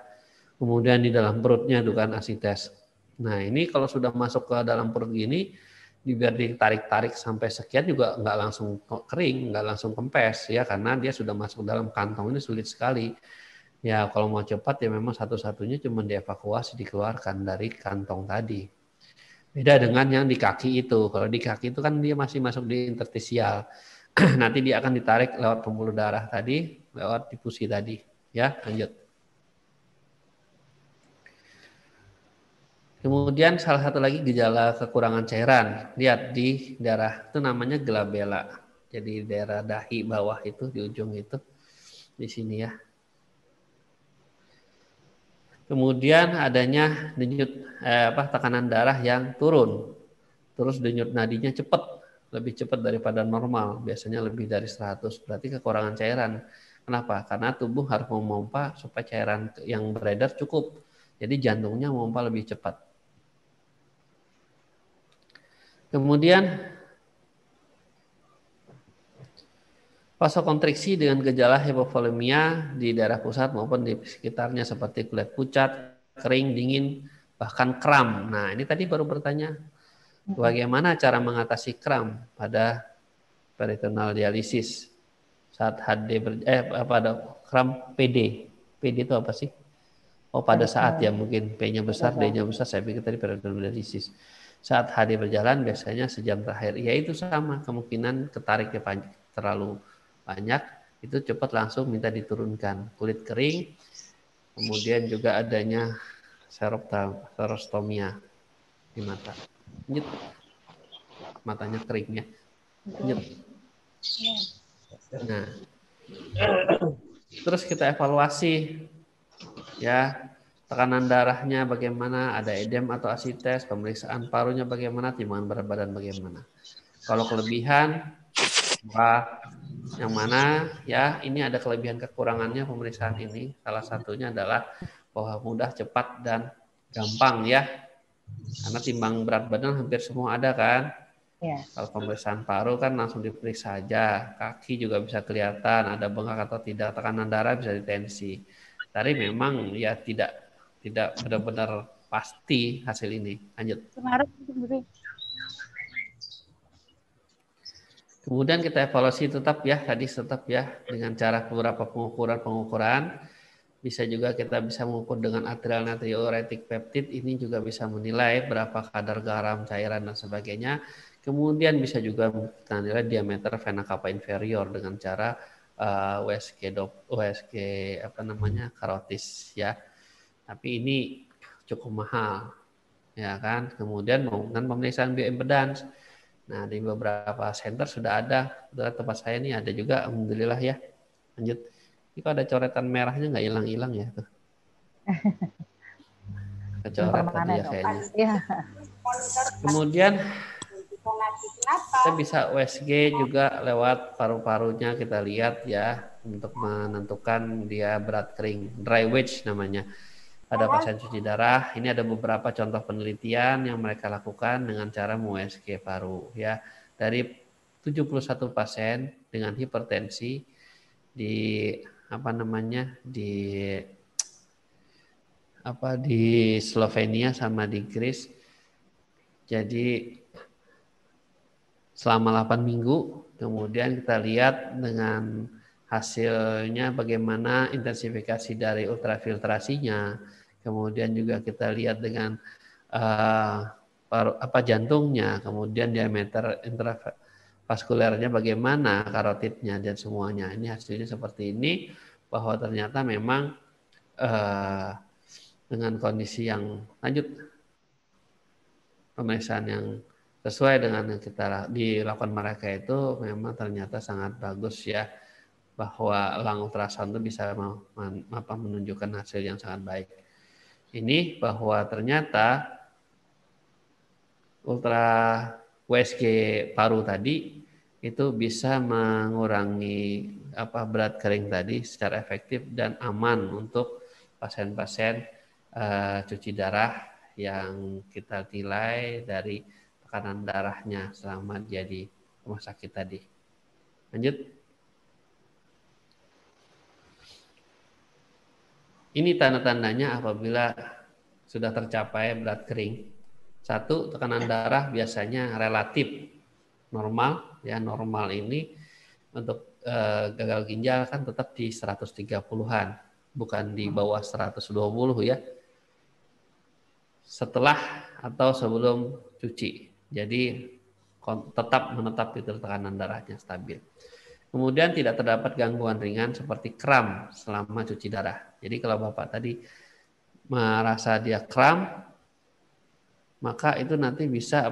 Kemudian di dalam perutnya itu kan asites. Nah ini kalau sudah masuk ke dalam perut gini, biar ditarik-tarik sampai sekian juga nggak langsung kering, nggak langsung kempes ya, karena dia sudah masuk dalam kantong, ini sulit sekali. Ya kalau mau cepat ya memang satu-satunya cuma dievakuasi, dikeluarkan dari kantong tadi. Beda dengan yang di kaki itu. Kalau di kaki itu kan dia masih masuk di interstisial. Nanti dia akan ditarik lewat pembuluh darah tadi, lewat difusi tadi. Ya, lanjut. Kemudian salah satu lagi gejala kekurangan cairan. Lihat di darah itu namanya glabella. Jadi daerah dahi bawah itu di ujung itu di sini ya. Kemudian adanya denyut tekanan darah yang turun. Terus denyut nadinya cepat, lebih cepat daripada normal, biasanya lebih dari 100, berarti kekurangan cairan. Kenapa? Karena tubuh harus memompa supaya cairan yang beredar cukup. Jadi jantungnya memompa lebih cepat. Kemudian vasokonstriksi dengan gejala hipovolemia di daerah pusat maupun di sekitarnya seperti kulit pucat, kering, dingin, bahkan kram. Nah, ini tadi baru bertanya, bagaimana cara mengatasi kram pada peritoneal dialisis saat pada kram PD. PD itu apa sih? Oh, pada saat ya, mungkin P-nya besar, D-nya besar, saya pikir tadi peritoneal dialisis. Saat HD berjalan biasanya sejam terakhir, ya itu sama, kemungkinan ketariknya terlalu banyak, itu cepat langsung minta diturunkan. Kulit kering, kemudian juga adanya serostomia di mata. Nyet. Matanya kering ya. Nyet. Nah, terus kita evaluasi Ya, tekanan darahnya bagaimana, ada edem atau asites, pemeriksaan parunya bagaimana, timbangan berat badan bagaimana. Kalau kelebihan, yang mana ya ini ada kelebihan kekurangannya pemeriksaan ini. Salah satunya adalah bahwa mudah, cepat, dan gampang ya. Karena timbang berat badan hampir semua ada kan. Ya. Kalau pemeriksaan paru kan langsung diperiksa aja. Kaki juga bisa kelihatan ada bengkak atau tidak, tekanan darah bisa ditensi. Tapi memang ya tidak benar-benar pasti hasil ini. Lanjut. Kemudian kita evaluasi tetap ya dengan cara beberapa pengukuran. Bisa juga kita bisa mengukur dengan arterial natriuretic peptide. Ini juga bisa menilai berapa kadar garam, cairan dan sebagainya. Kemudian bisa juga menilai diameter vena cava inferior dengan cara USG karotis ya. Tapi ini cukup mahal ya kan. Kemudian menggunakan pemeriksaan bioimpedans. Nah, di beberapa center sudah ada. Di tempat saya ini ada juga, alhamdulillah ya. Lanjut. Ini kalau ada coretan merahnya nggak hilang-hilang ya tuh. Kecoret tadi ya kayaknya. Ya. Kemudian kita bisa USG juga lewat paru-parunya kita lihat ya untuk menentukan dia berat kering, dry wedge namanya. Pada pasien cuci darah, ini ada beberapa contoh penelitian yang mereka lakukan dengan cara USG paru ya. Dari 71 pasien dengan hipertensi di di Slovenia sama di Greece. Jadi selama 8 minggu, kemudian kita lihat dengan hasilnya bagaimana intensifikasi dari ultrafiltrasinya. Kemudian juga kita lihat dengan jantungnya, kemudian diameter intravaskulernya bagaimana, karotidnya dan semuanya. Ini hasilnya seperti ini, bahwa ternyata memang dengan kondisi yang lanjut pemeriksaan yang sesuai dengan yang kita dilakukan mereka itu memang ternyata sangat bagus ya, bahwa lung ultrasound itu bisa menunjukkan hasil yang sangat baik. Ini bahwa ternyata ultra USG paru tadi itu bisa mengurangi berat kering tadi secara efektif dan aman untuk pasien-pasien cuci darah yang kita nilai dari tekanan darahnya selama dia di rumah sakit tadi. Lanjut. Ini tanda-tandanya apabila sudah tercapai berat kering. 1, tekanan darah biasanya relatif normal. Ya, normal ini untuk gagal ginjal kan tetap di 130-an, bukan di bawah 120 ya. Setelah atau sebelum cuci. Jadi tetap menetap di tekanan darahnya stabil. Kemudian tidak terdapat gangguan ringan seperti kram selama cuci darah. Jadi kalau Bapak tadi merasa dia kram, maka itu nanti bisa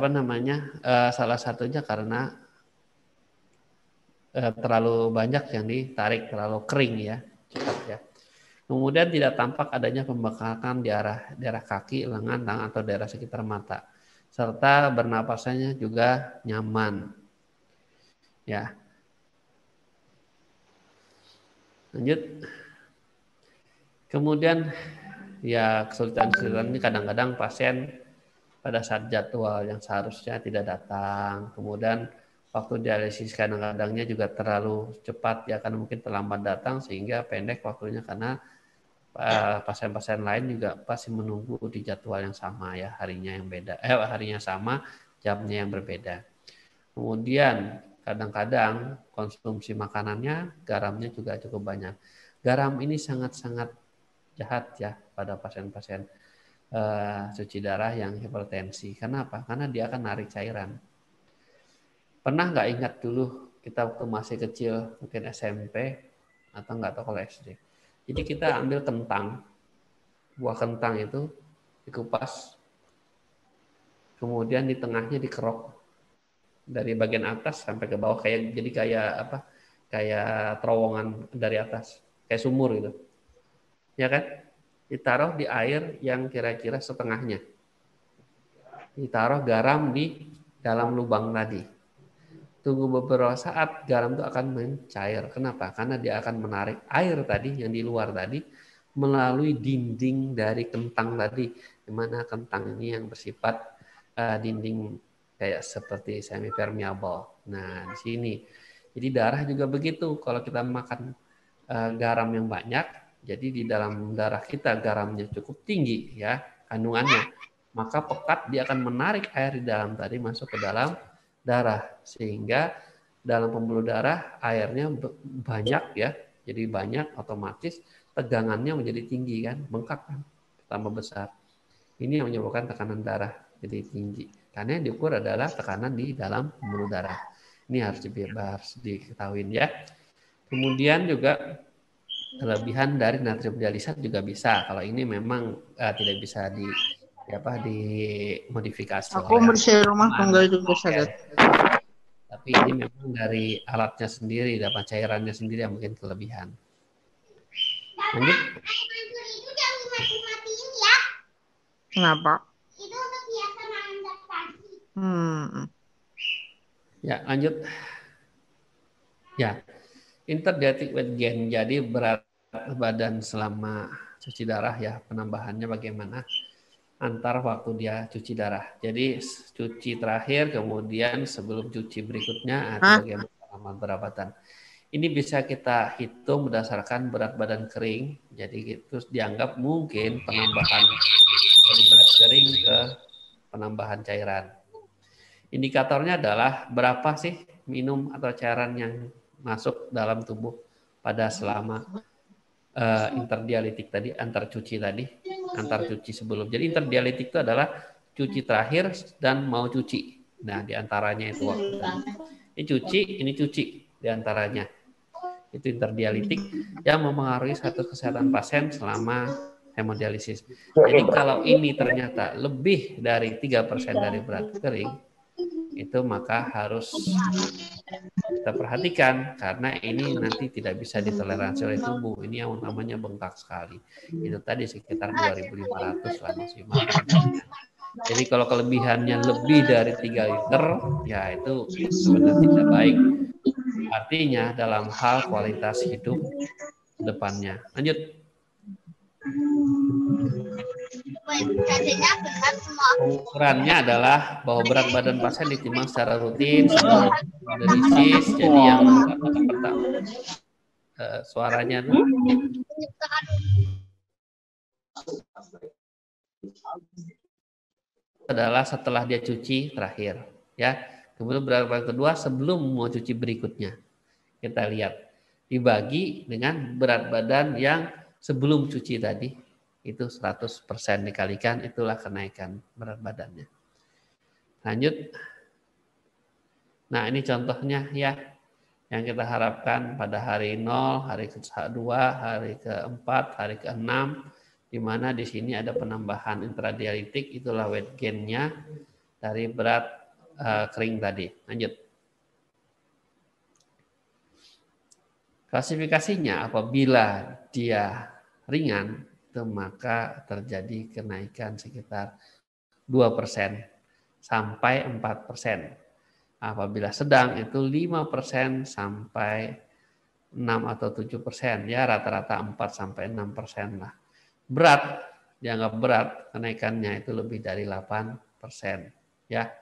salah satunya karena terlalu banyak yang ditarik, terlalu kering ya, cepat ya. Kemudian tidak tampak adanya pembengkakan di daerah kaki, lengan, tangan atau daerah sekitar mata, serta bernapasnya juga nyaman. Ya. Lanjut. Kemudian ya kesulitan-kesulitan ini kadang-kadang pasien pada saat jadwal yang seharusnya tidak datang. Kemudian waktu dialisis kadang-kadangnya juga terlalu cepat ya, karena mungkin terlambat datang sehingga pendek waktunya, karena pasien-pasien lain juga pasti menunggu di jadwal yang sama ya, harinya sama, jamnya yang berbeda. Kemudian kadang-kadang konsumsi makanannya, garamnya juga cukup banyak. Garam ini sangat-sangat jahat ya pada pasien-pasien cuci darah yang hipertensi. Kenapa? Karena dia akan narik cairan. Pernah nggak ingat dulu kita waktu masih kecil, mungkin SMP atau nggak tahu kalau SD. Jadi kita ambil kentang, buah kentang itu dikupas, kemudian di tengahnya dikerok dari bagian atas sampai ke bawah, kayak terowongan dari atas, kayak sumur gitu, ya kan? ditaruh di air yang kira-kira setengahnya. Ditaruh garam di dalam lubang tadi. Tunggu beberapa saat, garam itu akan mencair. Kenapa? Karena dia akan menarik air tadi yang di luar tadi melalui dinding dari kentang tadi, di mana kentang ini yang bersifat dinding kayak seperti semi permeable. Nah, di sini. Jadi darah juga begitu. Kalau kita makan garam yang banyak, jadi di dalam darah kita garamnya cukup tinggi ya kandungannya, maka pekat dia akan menarik air di dalam tadi masuk ke dalam darah, sehingga dalam pembuluh darah airnya banyak ya, jadi banyak, otomatis tegangannya menjadi tinggi kan, bengkak kan, tambah besar. Ini yang menyebabkan tekanan darah jadi tinggi, karena yang diukur adalah tekanan di dalam pembuluh darah. Ini harus diketahui ya. Kemudian juga kelebihan dari natrium dialisat juga bisa. Kalau ini memang tidak bisa dimodifikasi. Aku bersih rumah tangga juga sadar. Tapi ini memang dari alatnya sendiri, dapat cairannya sendiri yang mungkin kelebihan. Lanjut. Kenapa? Ya, lanjut. Ya, interdiabetic weight gain. Jadi berat badan selama cuci darah ya, penambahannya bagaimana antar waktu dia cuci darah. Jadi cuci terakhir kemudian sebelum cuci berikutnya atau bagaimana berat badan. Ini bisa kita hitung berdasarkan berat badan kering. Jadi itu dianggap mungkin penambahan dari berat kering ke penambahan cairan. Indikatornya adalah berapa sih minum atau cairan yang masuk dalam tubuh pada selama interdialitik tadi, antar cuci sebelum. Jadi interdialitik itu adalah cuci terakhir dan mau cuci. Nah, diantaranya itu waktu ini cuci diantaranya. Itu interdialitik yang mempengaruhi status kesehatan pasien selama hemodialisis. Jadi kalau ini ternyata lebih dari 3% dari berat kering, itu maka harus kita perhatikan, karena ini nanti tidak bisa ditoleransi oleh tubuh. Ini yang namanya bengkak sekali. Itu tadi sekitar 2.500 lah maksimal. Jadi kalau kelebihannya lebih dari 3 liter, ya itu sebenarnya tidak baik. Artinya dalam hal kualitas hidup depannya. Lanjut. Ukurannya adalah bahwa berat badan pasien ditimbang secara rutin sebelum dialisis. Jadi yang pertama suaranya adalah setelah dia cuci terakhir, ya. Kemudian berat badan kedua sebelum mau cuci berikutnya. Kita lihat dibagi dengan berat badan yang sebelum cuci tadi. Itu 100% dikalikan, itulah kenaikan berat badannya. Lanjut. Nah, ini contohnya ya, yang kita harapkan pada hari 0, hari ke-2, hari ke-4, hari ke-6, di mana di sini ada penambahan intradialitik, itulah weight gain-nya dari berat kering tadi. Lanjut. Klasifikasinya apabila dia ringan, maka terjadi kenaikan sekitar 2% sampai 4%. Apabila sedang itu 5% sampai 6 atau 7%, ya rata-rata 4 sampai 6% lah. Berat, dianggap berat, kenaikannya itu lebih dari 8%, ya.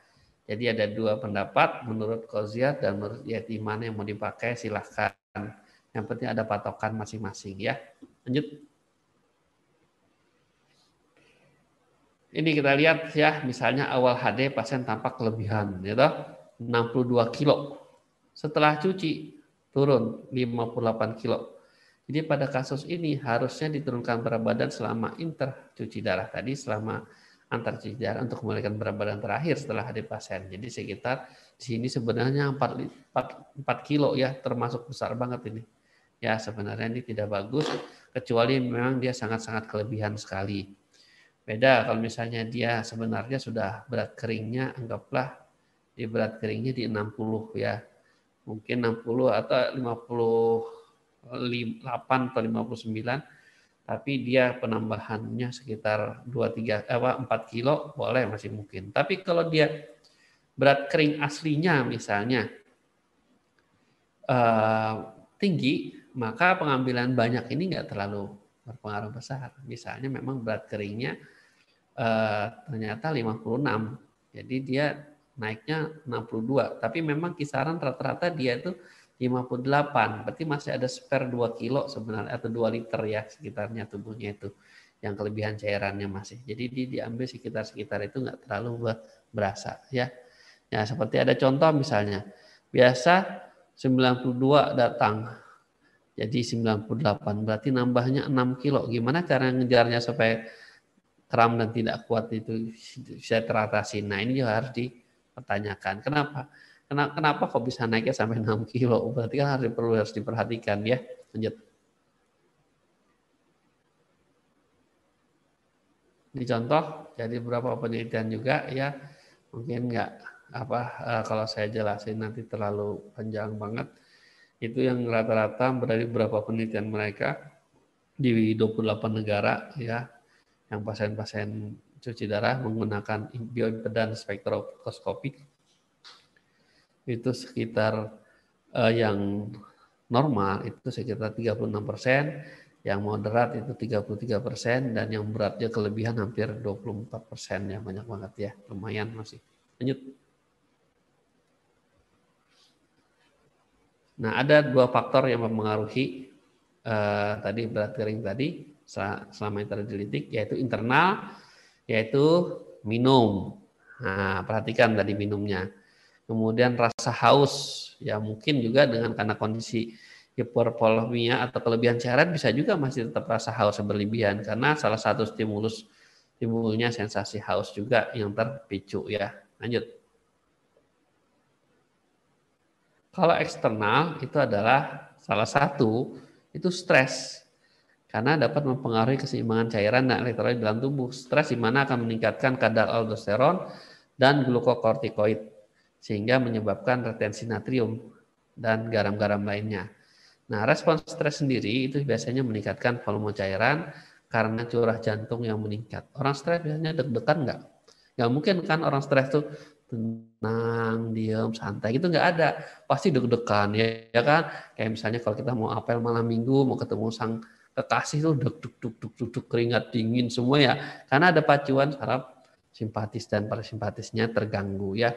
Jadi ada dua pendapat menurut Koziat dan menurut Yeti, mana yang mau dipakai silahkan. Yang penting ada patokan masing-masing, ya. Lanjut. Ini kita lihat ya, misalnya awal HD pasien tampak kelebihan, gitu, 62 kilo. Setelah cuci turun 58 kilo. Jadi pada kasus ini harusnya diturunkan berat badan selama cuci darah tadi, selama antar cuci darah untuk kembalikan berat badan terakhir setelah HD pasien. Jadi sekitar di sini sebenarnya 4 kilo ya, termasuk besar banget ini. Ya sebenarnya ini tidak bagus, kecuali memang dia sangat-sangat kelebihan sekali. Beda kalau misalnya dia sebenarnya sudah berat keringnya, anggaplah di berat keringnya di 60 ya. Mungkin 60 atau 58 atau 59. tapi dia penambahannya sekitar 4 kilo boleh, masih mungkin. Tapi kalau dia berat kering aslinya misalnya tinggi, maka pengambilan banyak ini nggak terlalu berpengaruh besar. Misalnya memang berat keringnya ternyata 56, jadi dia naiknya 62, tapi memang kisaran rata-rata dia itu 58, berarti masih ada spare 2 kilo sebenarnya, atau 2 liter ya sekitarnya tubuhnya itu, yang kelebihan cairannya masih. Jadi diambil sekitar itu nggak terlalu berasa ya. Ya seperti ada contoh misalnya, biasa 92 datang, jadi 98, berarti nambahnya 6 kilo. Gimana cara ngejarnya supaya kram dan tidak kuat itu bisa teratasi? Nah ini juga harus dipertanyakan. Kenapa kok bisa naiknya sampai 6 kilo? Berarti kan harus diperhatikan ya. Lanjut. Ini contoh, jadi beberapa penelitian juga ya, mungkin nggak kalau saya jelasin nanti terlalu panjang banget. Itu yang rata-rata dari beberapa penelitian mereka di 28 negara ya, yang pasien-pasien cuci darah menggunakan bioimpedans spektroskopi. Itu sekitar yang normal itu sekitar 36%, yang moderat itu 33%, dan yang beratnya kelebihan hampir 24% ya, banyak banget ya, lumayan masih. Lanjut. Nah ada 2 faktor yang mempengaruhi tadi berat kering tadi selama yang terdidik, yaitu internal, yaitu minum. Nah perhatikan tadi minumnya. Kemudian rasa haus, ya mungkin juga karena kondisi hipervolemia atau kelebihan cairan bisa juga masih tetap rasa haus berlebihan, karena salah satu timbulnya sensasi haus juga yang terpicu ya. Lanjut. Kalau eksternal itu adalah salah satu itu stres, karena dapat mempengaruhi keseimbangan cairan dan elektrolit dalam tubuh. Stres di mana akan meningkatkan kadar aldosteron dan glukokortikoid, sehingga menyebabkan retensi natrium dan garam-garam lainnya. Nah, respon stres sendiri itu biasanya meningkatkan volume cairan karena curah jantung yang meningkat. Orang stres biasanya deg-degan nggak? Nggak mungkin kan orang stres tuh tenang, diam, santai, gitu nggak ada. Pasti deg-degan ya kan? Kayak misalnya kalau kita mau apel malam minggu, mau ketemu sang kekasih tuh deg-deg keringat dingin semua ya. Karena ada pacuan saraf simpatis dan parasimpatisnya terganggu ya.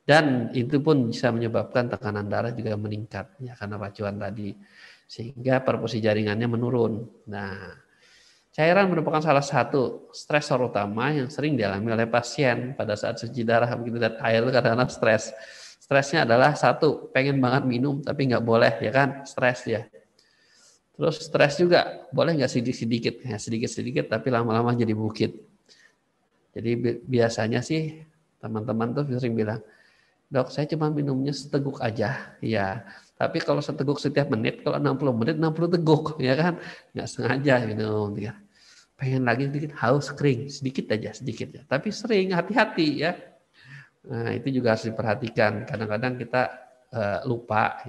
Dan itu pun bisa menyebabkan tekanan darah juga meningkat ya karena pacuan tadi, sehingga perfusi jaringannya menurun. Nah, cairan merupakan salah satu stresor utama yang sering dialami oleh pasien pada saat cuci darah. Begitu lihat air itu kadang-kadang stres. Stresnya adalah satu, pengen banget minum tapi nggak boleh ya kan, stres ya. Terus stres juga boleh nggak sedikit-sedikit, ya sedikit-sedikit tapi lama-lama jadi bukit. Jadi biasanya sih teman-teman tuh sering bilang, Dok, saya cuma minumnya seteguk aja. Ya, tapi kalau seteguk setiap menit, kalau 60 menit, 60 teguk. Ya kan? Nggak sengaja minum. Ya. Pengen lagi sedikit, haus kering. Sedikit aja, sedikit. Ya. Tapi sering, hati-hati ya. Nah, itu juga harus diperhatikan. Kadang-kadang kita lupa.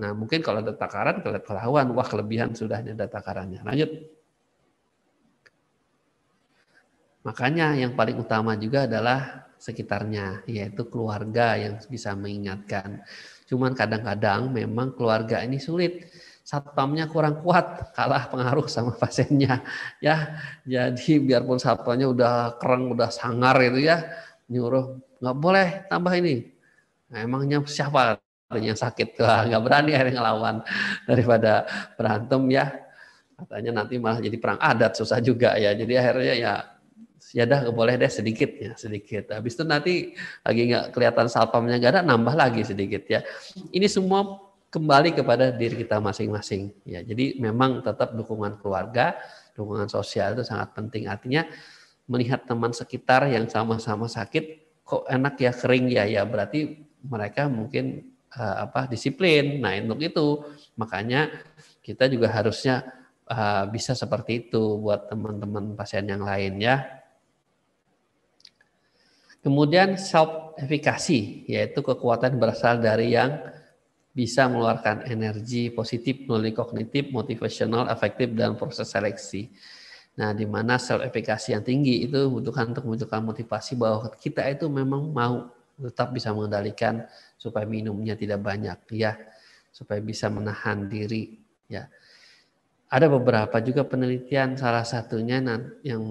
Nah, mungkin kalau ada takaran, kelahuan. Wah, kelebihan sudah ada takarannya. Lanjut. Makanya yang paling utama juga adalah sekitarnya, yaitu keluarga yang bisa mengingatkan. Cuman kadang-kadang memang keluarga ini sulit, satpamnya kurang kuat, kalah pengaruh sama pasiennya. Ya, jadi biarpun satpamnya udah keren, udah sangar gitu ya, nyuruh nggak boleh tambah ini. Nah, emangnya siapa yang sakit? Wah, nggak berani akhirnya ngelawan, daripada berantem ya. Katanya nanti malah jadi perang adat, susah juga ya. Jadi akhirnya ya dah boleh deh sedikit ya, sedikit. Habis itu nanti lagi nggak kelihatan satpamnya nggak ada, nambah lagi sedikit ya. Ini semua kembali kepada diri kita masing-masing ya. Jadi memang tetap dukungan keluarga, dukungan sosial itu sangat penting. Artinya melihat teman sekitar yang sama-sama sakit kok enak ya, kering ya, berarti mereka mungkin disiplin. Nah, untuk itu makanya kita juga harusnya bisa seperti itu buat teman-teman pasien yang lain ya. Kemudian self efikasi, yaitu kekuatan berasal dari yang bisa mengeluarkan energi positif melalui kognitif, motivasional, afektif, dan proses seleksi. Nah, di mana self efficacy yang tinggi itu membutuhkan untuk menunjukkan motivasi bahwa kita itu memang mau tetap bisa mengendalikan supaya minumnya tidak banyak, ya, supaya bisa menahan diri, ya. Ada beberapa juga penelitian, salah satunya yang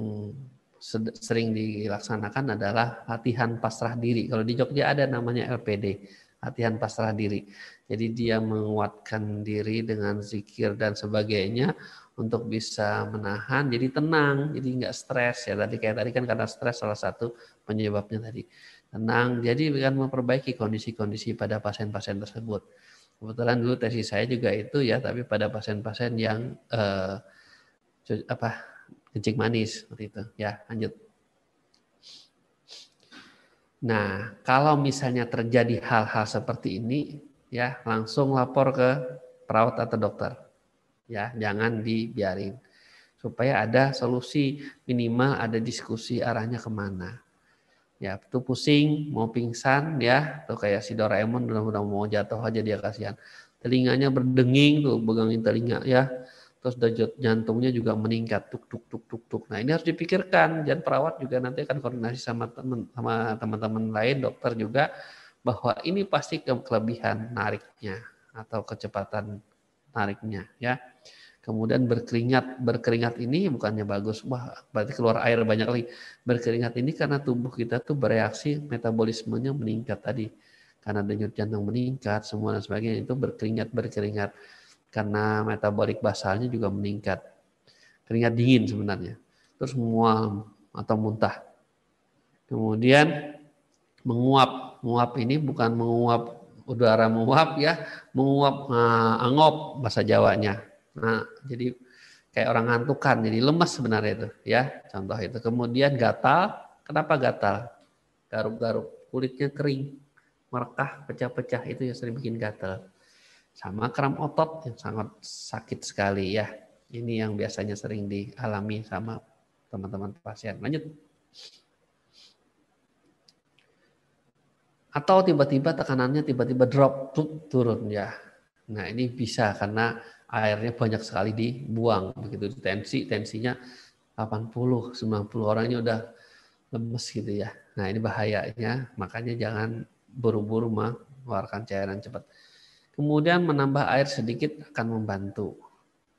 sering dilaksanakan adalah latihan pasrah diri. Kalau di Jogja ada namanya LPD, latihan pasrah diri. Jadi dia menguatkan diri dengan zikir dan sebagainya untuk bisa menahan, jadi tenang, jadi nggak stres ya. Tadi kan karena stres salah satu penyebabnya tadi. Tenang, jadi akan memperbaiki kondisi-kondisi pada pasien-pasien tersebut. Kebetulan dulu tesis saya juga itu ya, tapi pada pasien-pasien yang kencing manis seperti itu. Ya, lanjut. Nah, kalau misalnya terjadi hal-hal seperti ini, ya langsung lapor ke perawat atau dokter. Ya, jangan dibiarin. Supaya ada solusi, minimal ada diskusi arahnya kemana. Ya, itu pusing, mau pingsan, ya, tuh kayak si Doraemon udah mau jatuh aja dia kasihan. Telinganya berdenging tuh, pegangin telinga, ya. Terus denyut jantungnya juga meningkat, tuk tuk tuk tuk tuk. Nah, ini harus dipikirkan. Dan perawat juga nanti akan koordinasi sama teman-teman lain, dokter juga, bahwa ini pasti kelebihan nariknya atau kecepatan nariknya, ya. Kemudian berkeringat ini bukannya bagus, wah berarti keluar air banyak lagi. Berkeringat ini karena tubuh kita tuh bereaksi, metabolismenya meningkat tadi. Karena denyut jantung meningkat, semua dan sebagainya, itu berkeringat. Karena metabolik basalnya juga meningkat. Keringat dingin sebenarnya. Terus mual atau muntah. Kemudian menguap. Menguap ini bukan menguap udara menguap ya, menguap angop bahasa Jawanya. Nah, jadi kayak orang ngantukan, jadi lemas sebenarnya itu, ya. Contoh itu. Kemudian gatal, kenapa gatal? Garuk-garuk, kulitnya kering, merekah, pecah-pecah, itu yang sering bikin gatal. Sama kram otot yang sangat sakit sekali, ya. Ini yang biasanya sering dialami sama teman-teman pasien. Lanjut. Atau tiba-tiba tekanannya tiba-tiba drop, turun, ya. Nah, ini bisa karena airnya banyak sekali dibuang, begitu tensinya 80, 90 orangnya udah lemes gitu ya. Nah, ini bahayanya, makanya jangan buru-buru mengeluarkan cairan cepat. Kemudian menambah air sedikit akan membantu.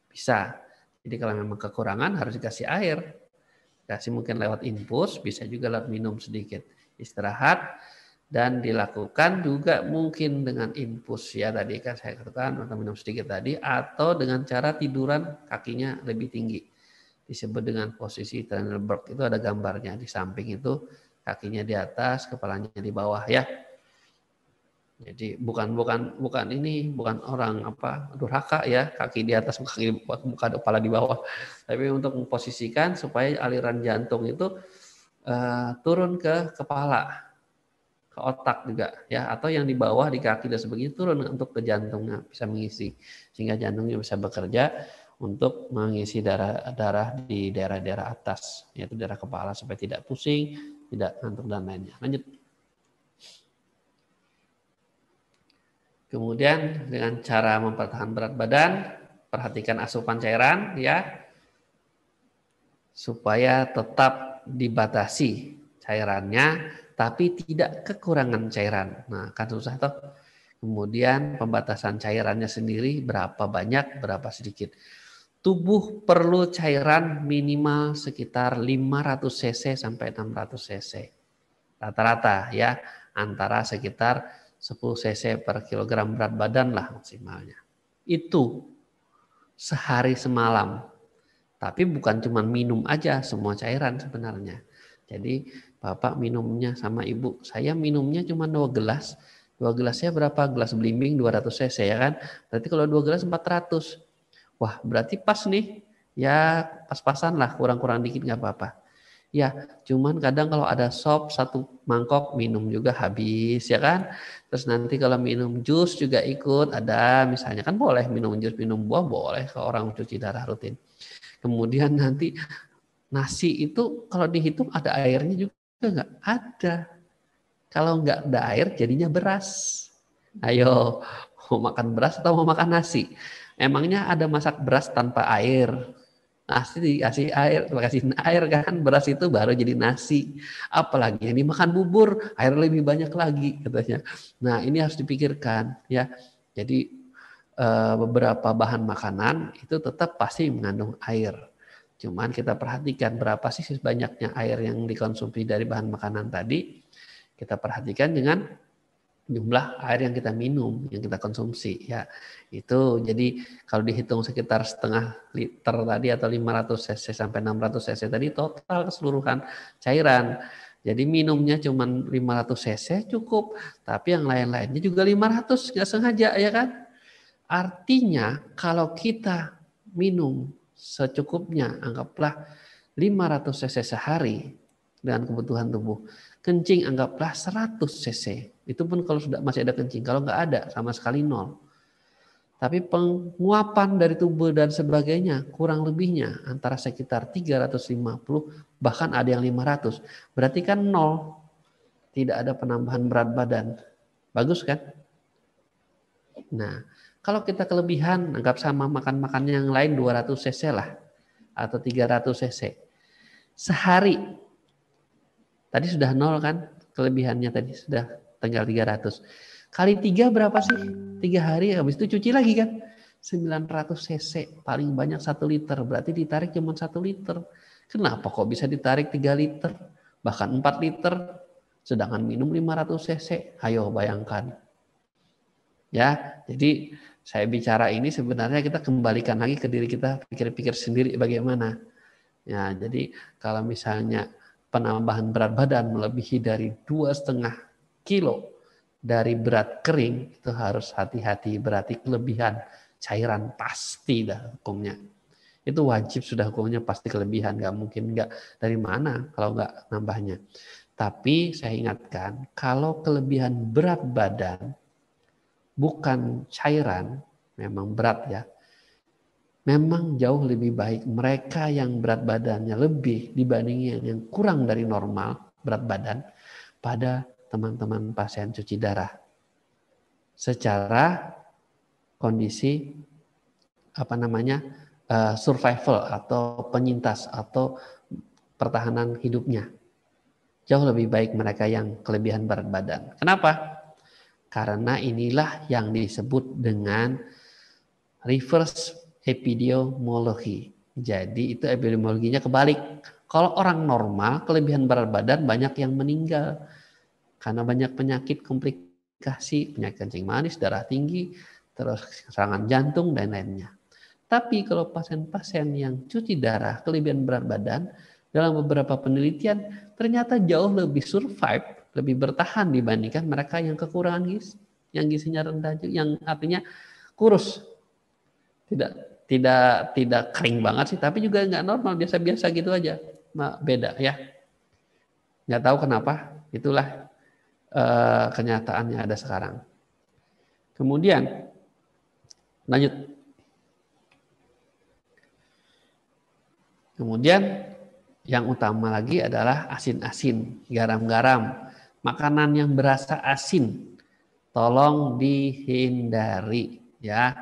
Bisa. Jadi kalau memang kekurangan harus dikasih air. Kasih mungkin lewat infus, bisa juga lewat minum sedikit. Istirahat. Dan dilakukan juga mungkin dengan infus ya, tadi kan saya katakan atau minum sedikit tadi, atau dengan cara tiduran kakinya lebih tinggi, disebut dengan posisi Trendelenburg. Itu ada gambarnya di samping itu, kakinya di atas, kepalanya di bawah ya. Jadi bukan orang durhaka ya, kaki di atas bukan kepala di bawah, tapi untuk memposisikan supaya aliran jantung itu turun ke kepala, ke otak juga ya, atau yang di bawah di kaki dan sebagainya turun untuk ke jantungnya, bisa mengisi sehingga jantungnya bisa bekerja untuk mengisi darah di daerah-daerah atas, yaitu daerah kepala, supaya tidak pusing, tidak ngantuk dan lainnya. Lanjut. Kemudian dengan cara mempertahankan berat badan, perhatikan asupan cairan ya, supaya tetap dibatasi cairannya, tapi tidak kekurangan cairan. Nah, kan susah toh. Kemudian pembatasan cairannya sendiri berapa banyak, berapa sedikit. Tubuh perlu cairan minimal sekitar 500 cc sampai 600 cc. Rata-rata ya, antara sekitar 10 cc per kilogram berat badan lah maksimalnya. Itu sehari semalam. Tapi bukan cuma minum aja semua cairan sebenarnya. Jadi Bapak minumnya sama Ibu, saya minumnya cuma 2 gelas. 2 gelasnya berapa? Gelas belimbing 200 cc ya kan? Berarti kalau 2 gelas 400. Wah, berarti pas nih. Ya pas-pasan lah, kurang-kurang dikit nggak apa-apa. Ya, cuman kadang kalau ada sop 1 mangkok minum juga habis ya kan? Terus nanti kalau minum jus juga ikut, ada misalnya kan boleh minum jus, minum buah boleh kalau orang cuci darah rutin. Kemudian nanti nasi itu kalau dihitung ada airnya juga nggak? Ada. Kalau nggak ada air jadinya beras. Ayo, Mau makan beras atau mau makan nasi? Emangnya ada masak beras tanpa air? Nasi dikasih air, kasih air kan, beras itu baru jadi nasi. Apalagi yang dimakan bubur, air lebih banyak lagi katanya. Nah, ini harus dipikirkan ya. Jadi beberapa bahan makanan itu tetap pasti mengandung air. Cuman kita perhatikan berapa sih banyaknya air yang dikonsumsi dari bahan makanan tadi. Kita perhatikan dengan jumlah air yang kita minum, yang kita konsumsi ya. Itu jadi kalau dihitung sekitar setengah liter tadi atau 500 cc sampai 600 cc tadi total keseluruhan cairan. Jadi minumnya cuma 500 cc cukup, tapi yang lain-lainnya juga 500 nggak sengaja ya kan. Artinya kalau kita minum secukupnya, anggaplah 500 cc sehari dengan kebutuhan tubuh. Kencing anggaplah 100 cc. Itu pun kalau sudah masih ada kencing. Kalau nggak ada sama sekali nol. Tapi penguapan dari tubuh dan sebagainya kurang lebihnya antara sekitar 350 bahkan ada yang 500. Berarti kan nol. Tidak ada penambahan berat badan. Bagus kan? Nah, kalau kita kelebihan anggap sama makan-makan yang lain 200 cc lah atau 300 cc. Sehari tadi sudah nol kan? Kelebihannya tadi sudah tinggal 300. Kali 3 berapa sih? 3 hari habis itu cuci lagi kan? 900 cc. Paling banyak 1 liter. Berarti ditarik cuma 1 liter. Kenapa kok bisa ditarik 3 liter? Bahkan 4 liter. Sedangkan minum 500 cc. Ayo bayangkan. Ya, jadi saya bicara ini sebenarnya kita kembalikan lagi ke diri kita. Pikir-pikir sendiri bagaimana. Ya, jadi kalau misalnya penambahan berat badan melebihi dari 2,5 kilo dari berat kering, itu harus hati-hati, berarti kelebihan cairan pasti dah hukumnya. Itu wajib sudah hukumnya pasti kelebihan, nggak mungkin nggak. Dari mana kalau nggak nambahnya. Tapi saya ingatkan, kalau kelebihan berat badan bukan cairan, memang berat ya. Memang jauh lebih baik mereka yang berat badannya lebih dibandingin yang kurang dari normal berat badan pada teman-teman pasien cuci darah. Secara kondisi survival atau penyintas atau pertahanan hidupnya. Jauh lebih baik mereka yang kelebihan berat badan. Kenapa? Karena inilah yang disebut dengan reverse epidemiologi. Jadi itu epidemiologinya kebalik. Kalau orang normal, kelebihan berat badan banyak yang meninggal. Karena banyak penyakit komplikasi, penyakit kencing manis, darah tinggi, terus serangan jantung, dan lainnya. Tapi kalau pasien-pasien yang cuci darah, kelebihan berat badan, dalam beberapa penelitian, ternyata jauh lebih survive, lebih bertahan dibandingkan mereka yang kekurangan gizi, yang gizinya rendah, yang artinya kurus. Tidak kering banget sih, tapi juga nggak normal, biasa-biasa gitu aja. Nah, beda ya. Nggak tahu kenapa, itulah kenyataannya ada sekarang. Kemudian lanjut. Kemudian yang utama lagi adalah asin-asin, garam-garam. Makanan yang berasa asin tolong dihindari ya.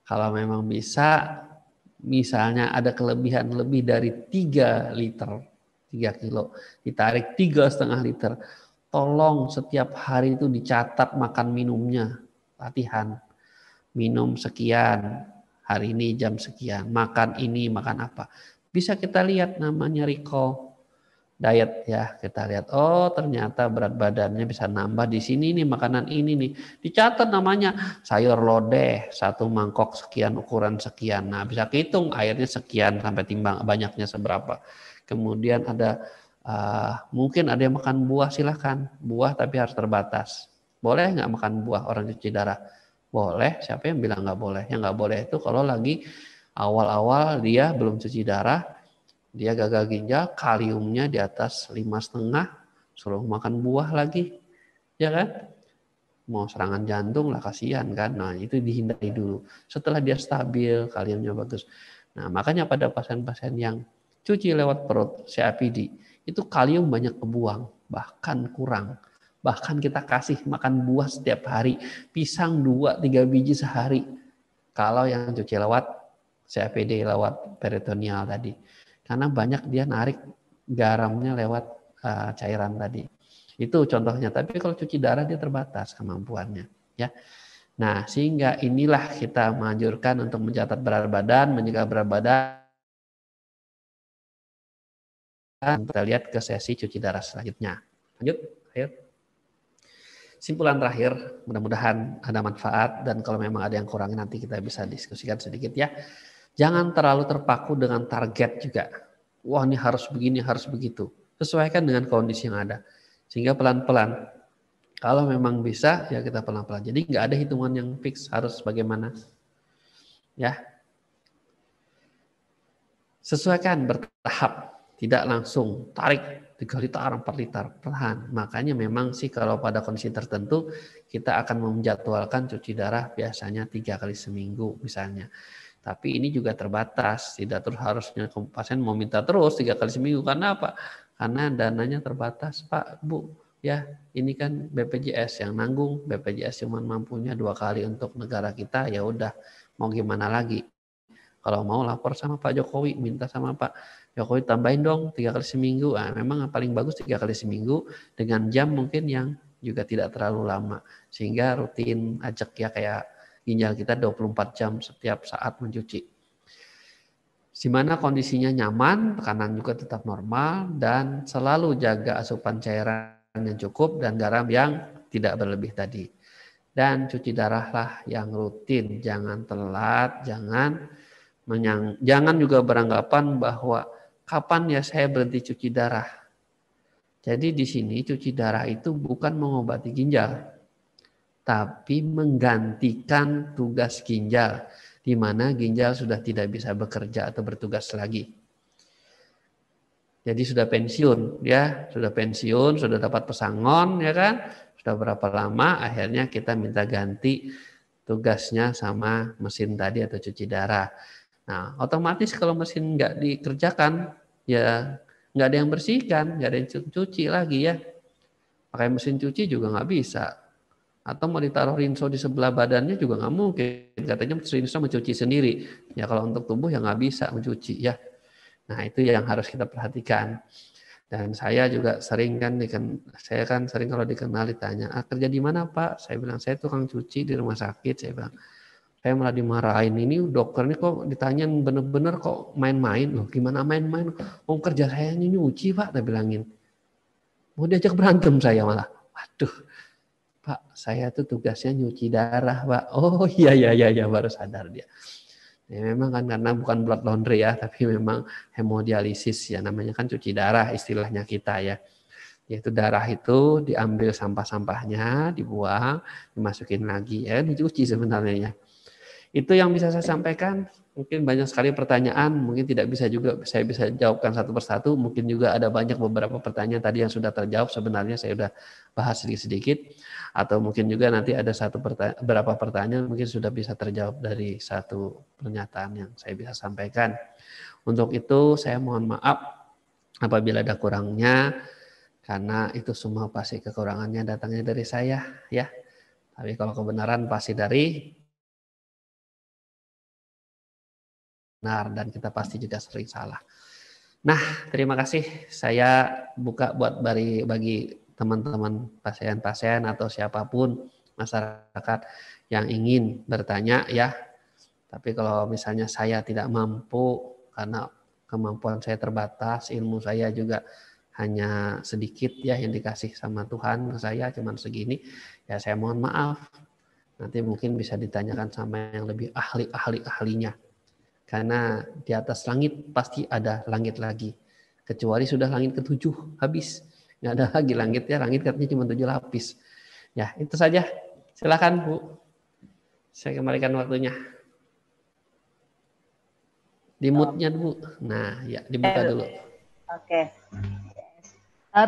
Kalau memang bisa, misalnya ada kelebihan lebih dari 3 liter, 3 kilo, ditarik 3,5 liter. Tolong setiap hari itu dicatat makan minumnya. Latihan. Minum sekian, hari ini jam sekian, makan ini, makan apa. Bisa kita lihat namanya recall diet ya. Kita lihat, oh ternyata berat badannya bisa nambah di sini nih, makanan ini nih. Dicatat namanya sayur lodeh, 1 mangkok sekian, ukuran sekian. Nah bisa kehitung airnya sekian sampai timbang banyaknya seberapa. Kemudian ada mungkin ada yang makan buah, silahkan. Buah tapi harus terbatas. Boleh nggak makan buah orang cuci darah? Boleh, siapa yang bilang nggak boleh? Yang nggak boleh itu kalau lagi awal-awal dia belum cuci darah, dia gagal ginjal, kaliumnya di atas 5,5, suruh makan buah lagi, ya kan? Mau serangan jantung lah, kasihan kan? Nah itu dihindari dulu. Setelah dia stabil, kaliumnya bagus. Nah makanya pada pasien-pasien yang cuci lewat perut, COPD, itu kalium banyak kebuang, bahkan kurang. Bahkan kita kasih makan buah setiap hari, pisang 2-3 biji sehari. Kalau yang cuci lewat CAPD, lewat peritoneal tadi. Karena banyak dia narik garamnya lewat cairan tadi. Itu contohnya. Tapi kalau cuci darah dia terbatas kemampuannya. Ya. Nah, sehingga inilah kita menganjurkan untuk mencatat berat badan, mencegah berat badan. Kita lihat ke sesi cuci darah selanjutnya. Lanjut, ayo. Simpulan terakhir, mudah-mudahan ada manfaat dan kalau memang ada yang kurang nanti kita bisa diskusikan sedikit ya. Jangan terlalu terpaku dengan target juga. Wah, ini harus begini, harus begitu. Sesuaikan dengan kondisi yang ada. Sehingga pelan-pelan. Kalau memang bisa, ya kita pelan-pelan. Jadi nggak ada hitungan yang fix harus bagaimana. Ya. Sesuaikan bertahap. Tidak langsung tarik 3 liter, 4 liter, perlahan. Makanya memang sih kalau pada kondisi tertentu kita akan menjadwalkan cuci darah biasanya 3 kali seminggu misalnya. Tapi ini juga terbatas, tidak terus harusnya pasien mau minta terus 3 kali seminggu. Karena apa? Karena dananya terbatas, Pak, Bu. Ya, ini kan BPJS yang nanggung, BPJS cuma mampunya 2 kali untuk negara kita, ya udah mau gimana lagi. Kalau mau lapor sama Pak Jokowi, minta sama Pak Jokowi tambahin dong 3 kali seminggu. Nah, memang paling bagus 3 kali seminggu dengan jam mungkin yang juga tidak terlalu lama. Sehingga rutin ajak ya kayak ginjal kita 24 jam setiap saat mencuci. Di mana kondisinya nyaman, tekanan juga tetap normal dan selalu jaga asupan cairan yang cukup dan garam yang tidak berlebih tadi. Dan cuci darahlah yang rutin, jangan telat, jangan juga beranggapan bahwa kapan ya saya berhenti cuci darah. Jadi di sini cuci darah itu bukan mengobati ginjal, tapi menggantikan tugas ginjal, di mana ginjal sudah tidak bisa bekerja atau bertugas lagi. Jadi sudah pensiun, ya, sudah pensiun, sudah dapat pesangon, ya kan? Sudah berapa lama, akhirnya kita minta ganti tugasnya sama mesin tadi atau cuci darah. Nah, otomatis kalau mesin nggak dikerjakan, ya nggak ada yang bersihkan, nggak ada yang cuci lagi ya. Pakai mesin cuci juga nggak bisa. Atau mau ditaruh rinso di sebelah badannya juga nggak mungkin. Katanya rinso mencuci sendiri. Ya kalau untuk tubuh ya nggak bisa mencuci ya. Nah itu yang harus kita perhatikan. Dan saya juga sering saya kan sering kalau dikenal ditanya, kerja di mana Pak? Saya bilang saya tukang cuci di rumah sakit. Saya bilang. Saya malah dimarahin, ini dokter ini kok ditanyain bener-bener kok main-main. Loh gimana main-main? Mau kerja saya nyuci Pak, dia bilangin. Mau diajak berantem saya malah. Waduh, Pak saya tuh tugasnya nyuci darah Pak. Oh iya baru sadar dia. Ya, memang kan karena bukan blood laundry ya, tapi memang hemodialisis ya, namanya kan cuci darah istilahnya kita ya. Yaitu darah itu diambil sampah-sampahnya, dibuang, dimasukin lagi ya, dicuci sebenarnya ya. Itu yang bisa saya sampaikan. Mungkin banyak sekali pertanyaan, mungkin tidak bisa juga saya bisa jawabkan satu persatu. Mungkin juga ada beberapa pertanyaan tadi yang sudah terjawab. Sebenarnya saya sudah bahas sedikit-sedikit. Atau mungkin juga nanti ada beberapa pertanyaan mungkin sudah bisa terjawab dari satu pernyataan yang saya bisa sampaikan. Untuk itu saya mohon maaf apabila ada kurangnya, karena itu semua pasti kekurangannya datangnya dari saya ya. Tapi kalau kebenaran pasti dari benar dan kita pasti juga sering salah. Nah, terima kasih. Saya buka buat bagi teman-teman pasien-pasien atau siapapun masyarakat yang ingin bertanya ya. Tapi kalau misalnya saya tidak mampu karena kemampuan saya terbatas, ilmu saya juga hanya sedikit ya yang dikasih sama Tuhan ke saya cuman segini, ya saya mohon maaf. Nanti mungkin bisa ditanyakan sama yang lebih ahlinya. Karena di atas langit pasti ada langit lagi. Kecuali sudah langit ke-7 habis. Nggak ada lagi langit ya. Langit katanya cuma 7 lapis. Ya itu saja. Silakan Bu. Saya kembalikan waktunya. Di mute-nya Bu. Nah ya dibuka dulu. Oke.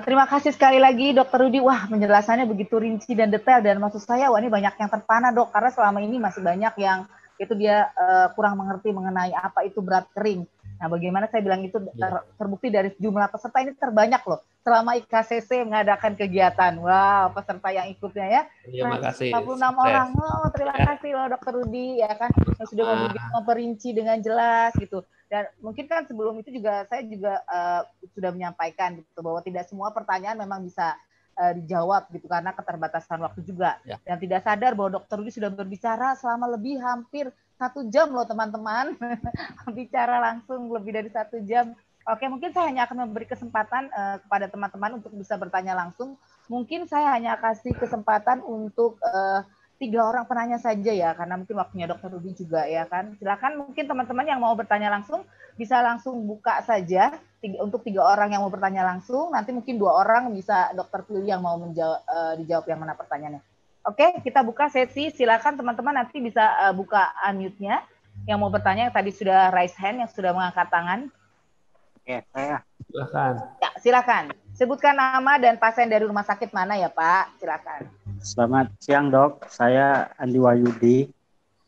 Terima kasih sekali lagi Dokter Rudi. Wah penjelasannya begitu rinci dan detail. Dan maksud saya wah ini banyak yang terpana Dok. Karena selama ini masih banyak yang itu dia kurang mengerti mengenai apa itu berat kering. Nah, bagaimana saya bilang itu Ya. terbukti dari jumlah peserta ini terbanyak loh selama IKCC mengadakan kegiatan. Wow, peserta yang ikutnya ya. Terima kasih. 156 orang. Oh, terima kasih loh Dokter Rudi ya kan yang sudah memperinci dengan jelas gitu. Dan mungkin kan sebelum itu juga saya juga sudah menyampaikan gitu bahwa tidak semua pertanyaan memang bisa dijawab gitu karena keterbatasan waktu juga. Ya. Dan tidak sadar bahwa Dokter Rudi sudah berbicara selama lebih hampir 1 jam loh teman-teman. Bicara langsung lebih dari 1 jam. Oke, mungkin saya hanya akan memberi kesempatan kepada teman-teman untuk bisa bertanya langsung. Mungkin saya hanya kasih kesempatan untuk 3 orang penanya saja ya, karena mungkin waktunya Dokter Rudi juga ya kan. Silakan mungkin teman-teman yang mau bertanya langsung bisa langsung buka saja untuk 3 orang yang mau bertanya langsung. Nanti mungkin 2 orang bisa Dokter pilih yang mau dijawab yang mana pertanyaannya. Oke, kita buka sesi. Silakan teman-teman nanti bisa buka unmute-nya. Yang mau bertanya yang tadi sudah raise hand, yang sudah mengangkat tangan. Oke, saya. Silakan. Ya, silakan. Sebutkan nama dan pasien dari rumah sakit mana ya, Pak? Silakan. Selamat siang, Dok. Saya Andi Wahyudi,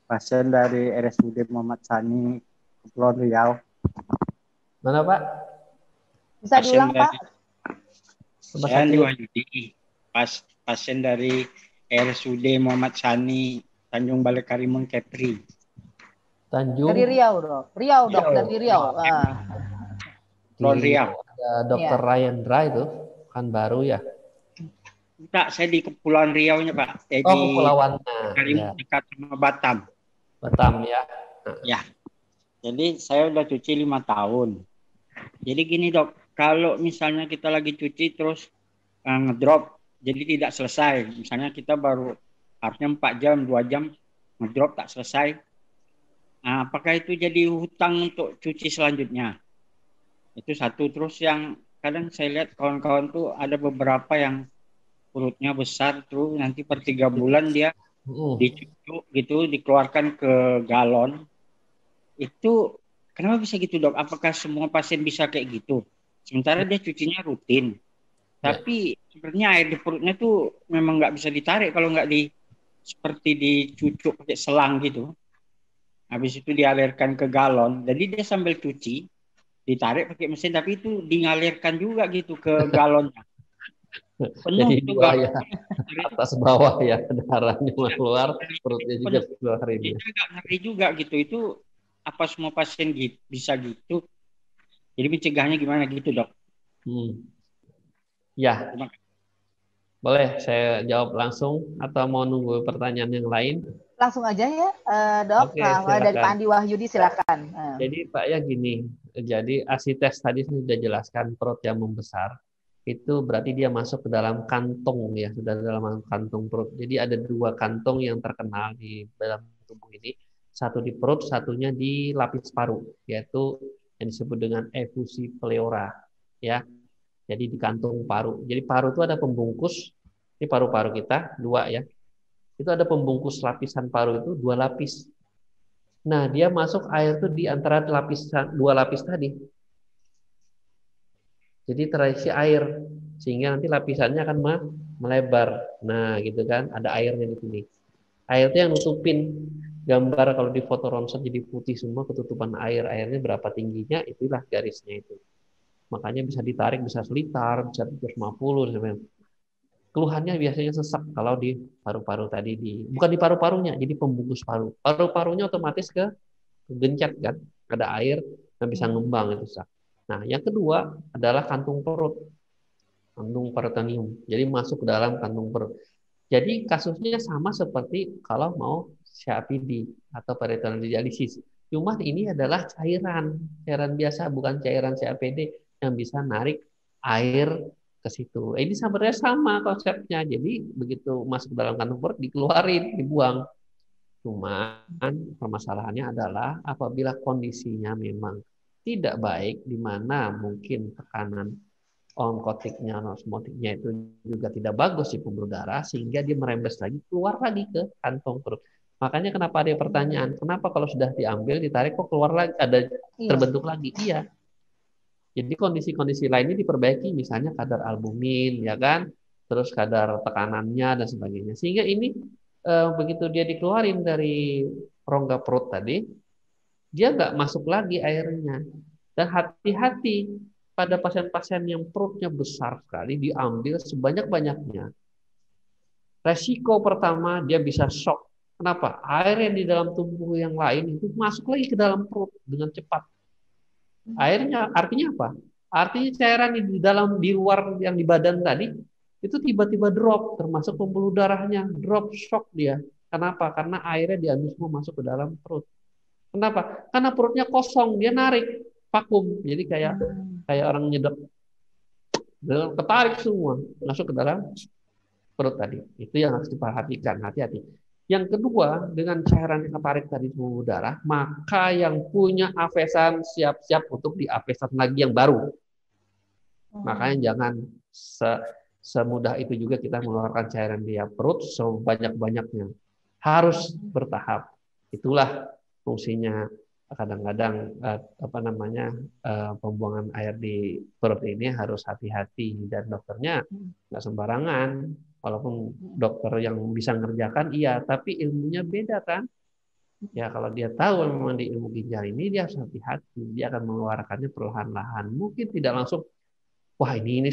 pasien dari RSUD Muhammad Sani, Kepulauan Riau. Mana Pak? Bisa Pasien diulang, Pak? Saya Andi Wahyudi, pasien dari RSUD Muhammad Sani, Tanjung Balai Karimun, Kepri. Tanjung. Dari Riau, Dok. Riau, Dok. Dari Riau. Kepulauan Riau. Ada Dokter Ryan Dra itu kan baru ya. Enggak, saya di Kepulauan Riau-nya, Pak. Oh, Kepulauan. Karimun, Ya. dekat sama Batam. Batam ya. Ya. Jadi saya udah cuci 5 tahun. Jadi gini, Dok, kalau misalnya kita lagi cuci terus ngedrop, jadi tidak selesai. Misalnya kita baru harusnya 4 jam, 2 jam ngedrop tak selesai. Nah, apakah itu jadi hutang untuk cuci selanjutnya? Itu satu. Terus yang kadang saya lihat kawan-kawan tuh ada beberapa yang perutnya besar, terus nanti per 3 bulan dia dicucuk gitu, dikeluarkan ke galon. Itu kenapa bisa gitu, Dok? Apakah semua pasien bisa kayak gitu? Sementara dia cucinya rutin. Tapi sebenarnya air di perutnya tuh memang nggak bisa ditarik kalau nggak seperti dicucuk pakai selang gitu. Habis itu dialirkan ke galon. Jadi dia sambil cuci, ditarik pakai mesin, tapi itu dialirkan juga gitu ke galonnya. Penuh Jadi juga. dua ya, atas bawah ya, darahnya keluar, perutnya juga keluar ini. Jadi agak ngeri juga gitu. Itu apa semua pasien bisa gitu? Jadi mencegahnya gimana gitu, Dok? Ya, boleh saya jawab langsung atau mau nunggu pertanyaan yang lain? Langsung aja ya, Dok. Oke, dari Pak Andi Wahyudi silakan. Jadi Pak ya gini, jadi ASI tes tadi sudah jelaskan perut yang membesar itu berarti dia masuk ke dalam kantong ya, sudah dalam kantong perut. Jadi ada 2 kantong yang terkenal di dalam tubuh ini, satu di perut, satunya di lapis paru, yaitu yang disebut dengan efusi pleura ya. Jadi di kantung paru. Jadi paru itu ada pembungkus, ini paru-paru kita 2 ya. Itu ada pembungkus lapisan paru itu 2 lapis. Nah, dia masuk air itu di antara 2 lapis tadi. Jadi terisi air sehingga nanti lapisannya akan melebar. Nah, gitu kan, ada airnya di sini. Air itu yang nutupin gambar kalau di foto ronsen jadi putih semua ketutupan air. Airnya berapa tingginya, itulah garisnya itu. Makanya bisa ditarik, bisa selitar, bisa 250 sampai. Keluhannya biasanya sesak kalau di paru-paru tadi bukan di paru-parunya, jadi pembungkus paru. Paru-parunya otomatis kegencet kan, ada air yang bisa ngembang itu sesak. Nah, yang kedua adalah kantung perut, kantung peritoneum. Jadi masuk ke dalam kantung perut. Jadi kasusnya sama seperti kalau mau CAPD atau peritoneal dialisis. Cuma ini adalah cairan biasa, bukan cairan CAPD yang bisa narik air ke situ. Ini sebenarnya sama konsepnya. Jadi begitu masuk ke dalam kantung perut dikeluarin, dibuang. Cuma permasalahannya adalah apabila kondisinya memang tidak baik, di mana mungkin tekanan onkotiknya, osmotiknya itu juga tidak bagus di pembuluh darah, sehingga dia merembes lagi, keluar lagi ke kantong perut. Makanya kenapa ada pertanyaan, kenapa kalau sudah diambil, ditarik kok keluar lagi, ada terbentuk lagi? Iya. Jadi kondisi-kondisi lainnya diperbaiki, misalnya kadar albumin, ya kan, terus kadar tekanannya dan sebagainya. Sehingga ini begitu dia dikeluarin dari rongga perut tadi, dia nggak masuk lagi airnya. Dan hati-hati pada pasien-pasien yang perutnya besar sekali diambil sebanyak-banyaknya. Resiko pertama dia bisa shock. Kenapa? Air yang di dalam tubuh yang lain itu masuk lagi ke dalam perut dengan cepat. Airnya artinya apa? Artinya cairan di luar yang di badan tadi itu tiba-tiba drop, termasuk pembuluh darahnya drop, shock dia. Kenapa? Karena airnya diambil semua masuk ke dalam perut. Kenapa? Karena perutnya kosong, dia narik vakum. Jadi kayak orang nyedot, ketarik semua masuk ke dalam perut tadi. Itu yang harus diperhatikan, hati-hati. Yang kedua, dengan cairan yang ketarik tadi pembuluh darah, maka yang punya afesan siap-siap untuk diafesan lagi yang baru. Makanya jangan semudah itu juga kita mengeluarkan cairan di perut sebanyak-banyaknya. Harus bertahap. Itulah fungsinya kadang-kadang pembuangan air di perut ini harus hati-hati, dan dokternya nggak sembarangan. Walaupun dokter yang bisa ngerjakan iya, tapi ilmunya beda kan. Ya kalau dia tahu memang di ilmu ginjal ini dia harus hati-hati. Dia akan mengeluarkannya perlahan-lahan. Mungkin tidak langsung, wah ini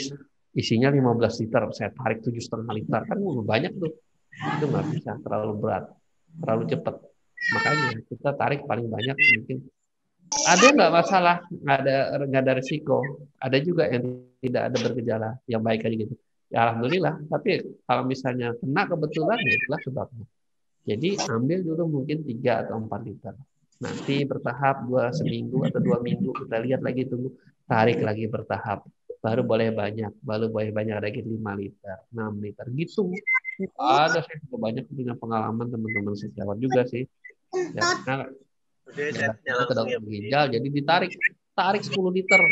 isinya 15 liter, saya tarik 7,5 liter, kan banyak tuh. Itu nggak bisa, terlalu berat, terlalu cepat. Makanya kita tarik paling banyak mungkin. Ada nggak masalah, nggak ada risiko. Ada juga yang tidak ada bergejala, yang baik aja gitu. Ya alhamdulillah. Tapi kalau misalnya kena kebetulan, ya itulah sebabnya. Jadi ambil dulu mungkin 3 atau 4 liter. Nanti bertahap 2 seminggu atau 2 minggu kita lihat lagi, tunggu, tarik lagi bertahap. Baru boleh banyak lagi 5 liter, 6 liter gitu. Ada sih banyak punya pengalaman teman-teman sejawat juga sih. Ya, karena ke dokter ginjal, jadi tarik 10 liter.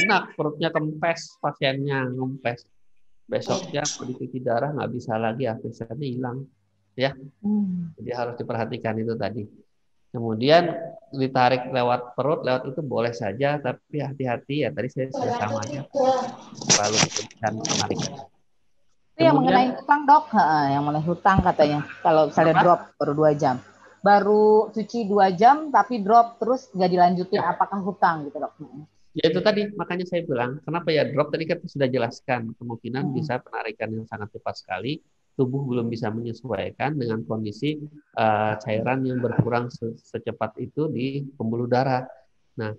Enak, perutnya kempes, pasiennya ngempes. Besoknya kalau dicuci darah nggak bisa lagi, afesannya hilang. Ya, jadi harus diperhatikan itu tadi. Kemudian ditarik lewat perut, lewat itu boleh saja, tapi hati-hati ya. Tadi saya sudah samanya lalu dan penarikan. Itu yang mengenai hutang dok, yang mengenai hutang katanya. Kalau misalnya drop baru 2 jam, baru cuci 2 jam tapi drop terus nggak dilanjutin, apakah hutang gitu dok? Ya itu tadi, makanya saya bilang, kenapa ya drop, tadi kita sudah jelaskan, kemungkinan bisa penarikan yang sangat cepat sekali, tubuh belum bisa menyesuaikan dengan kondisi cairan yang berkurang secepat itu di pembuluh darah. Nah,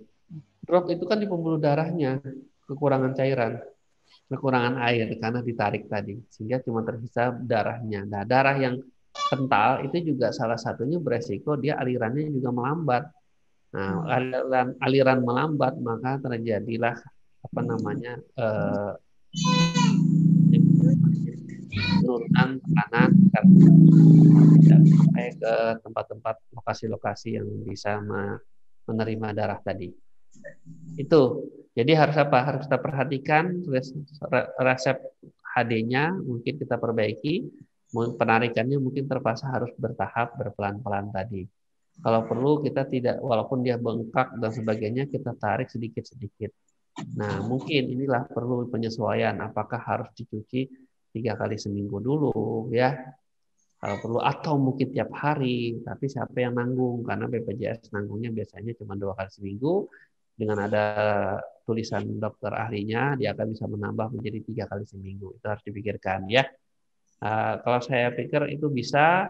drop itu kan di pembuluh darahnya, kekurangan cairan, kekurangan air karena ditarik tadi, sehingga cuma tersisa darahnya. Nah, darah yang kental itu juga salah satunya beresiko dia alirannya juga melambat. Nah, aliran melambat, maka terjadilah penurunan tekanan sampai ke tempat-tempat lokasi-lokasi yang bisa menerima darah tadi. Itu. Jadi harus apa? Harus kita perhatikan resep HD-nya mungkin kita perbaiki, penarikannya mungkin terpaksa harus bertahap, berpelan-pelan tadi. Kalau perlu kita tidak, walaupun dia bengkak dan sebagainya, kita tarik sedikit-sedikit. Nah, mungkin inilah perlu penyesuaian. Apakah harus dicuci 3 kali seminggu dulu, ya? Kalau perlu, atau mungkin tiap hari. Tapi siapa yang nanggung? Karena BPJS nanggungnya biasanya cuma 2 kali seminggu. Dengan ada tulisan dokter ahlinya, dia akan bisa menambah menjadi 3 kali seminggu. Itu harus dipikirkan, ya. Kalau saya pikir itu bisa.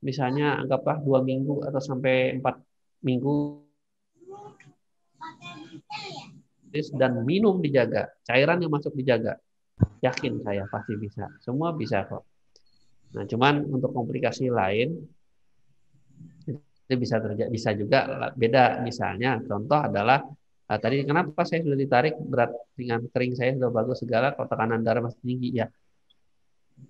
Misalnya anggaplah 2 minggu atau sampai 4 minggu dan minum dijaga, cairan yang masuk dijaga. Yakin saya pasti bisa. Semua bisa kok. Nah, cuman untuk komplikasi lain itu bisa juga beda. Misalnya contoh adalah tadi kenapa saya sudah ditarik, berat ringan kering saya sudah bagus segala, kok tekanan darah masih tinggi ya.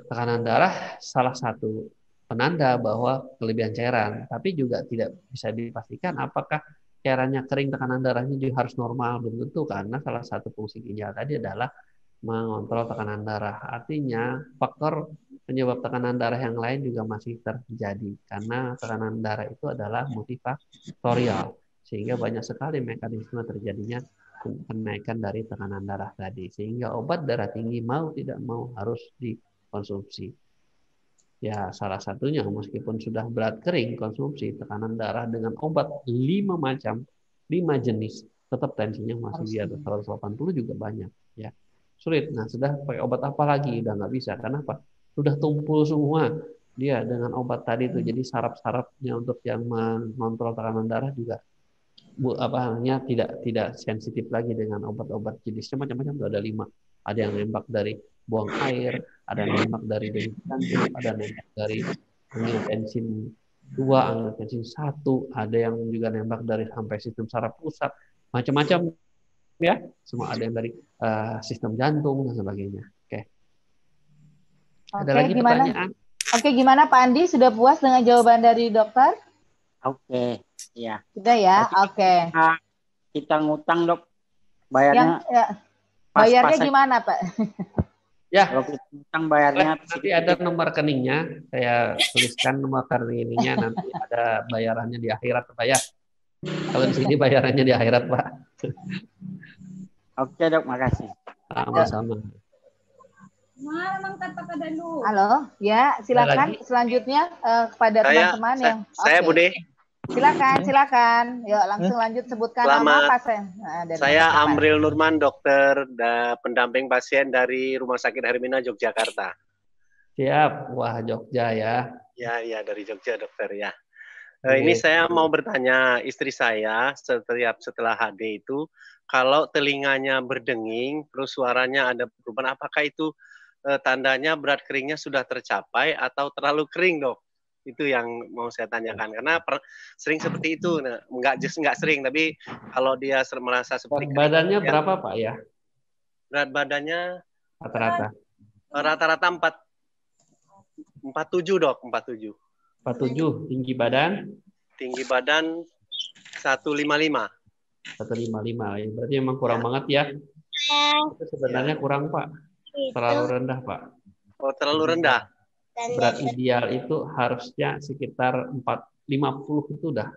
Tekanan darah salah satu penanda bahwa kelebihan cairan, tapi juga tidak bisa dipastikan apakah cairannya kering, tekanan darahnya juga harus normal. Belum tentu, karena salah satu fungsi ginjal tadi adalah mengontrol tekanan darah. Artinya faktor penyebab tekanan darah yang lain juga masih terjadi, karena tekanan darah itu adalah multifaktorial, sehingga banyak sekali mekanisme terjadinya kenaikan dari tekanan darah tadi, sehingga obat darah tinggi mau tidak mau harus dikonsumsi. Ya, salah satunya meskipun sudah berat kering, konsumsi tekanan darah dengan obat 5 macam, 5 jenis. tetap tensinya masih di atas 180 juga banyak ya. Sulit. Nah, sudah pakai obat apa lagi? Udah nggak bisa. Kenapa? Sudah tumpul semua dia dengan obat tadi itu. Jadi saraf-sarafnya untuk yang mengontrol tekanan darah juga hanya tidak sensitif lagi dengan obat-obat jenisnya macam-macam. Tuh ada 5. Ada yang nembak dari buang air, ada yang nembak dari denyut jantung, ada yang nembak dari angiotensin 2, angiotensin 1, ada yang juga nembak dari sampai sistem saraf pusat, macam-macam ya. Semua ada yang dari sistem jantung dan sebagainya. Oke. Ada lagi gimana? pertanyaan? Oke, gimana Pak Andi? Sudah puas dengan jawaban dari dokter? Oke, ya. Sudah ya, oke. Kita ngutang dok, bayarnya. Bayarnya gimana Pak? Ya, kalau kita ngutang bayarnya. Nanti ada nomor rekeningnya, saya tuliskan nomor rekeningnya, nanti ada bayarannya di akhirat Pak ya. Kalau di sini bayarannya di akhirat Pak. Oke dok, makasih. Sama-sama. Halo, ya silakan selanjutnya kepada teman-teman yang. Saya Bude. Silakan. Yuk langsung lanjut sebutkan nama pasien. Saya Amril Nurman, dokter pendamping pasien dari Rumah Sakit Hermina Yogyakarta. Siap, wah Jogja ya. Ya dari Jogja dokter ya. Ini saya mau bertanya, istri saya setelah HD itu kalau telinganya berdenging, terus suaranya ada perubahan, apakah itu tandanya berat keringnya sudah tercapai atau terlalu kering dok? Itu yang mau saya tanyakan karena sering seperti itu. Nah, nggak sering, tapi kalau dia merasa seperti berat badannya berapa Pak ya? Berat badannya rata-rata 47 dok, 47. 47. Tinggi badan 155. 155 ya. Berarti memang kurang banget ya. Itu sebenarnya kurang Pak. Terlalu rendah Pak. Oh, terlalu rendah. Berat ideal itu harusnya sekitar 50 itu udah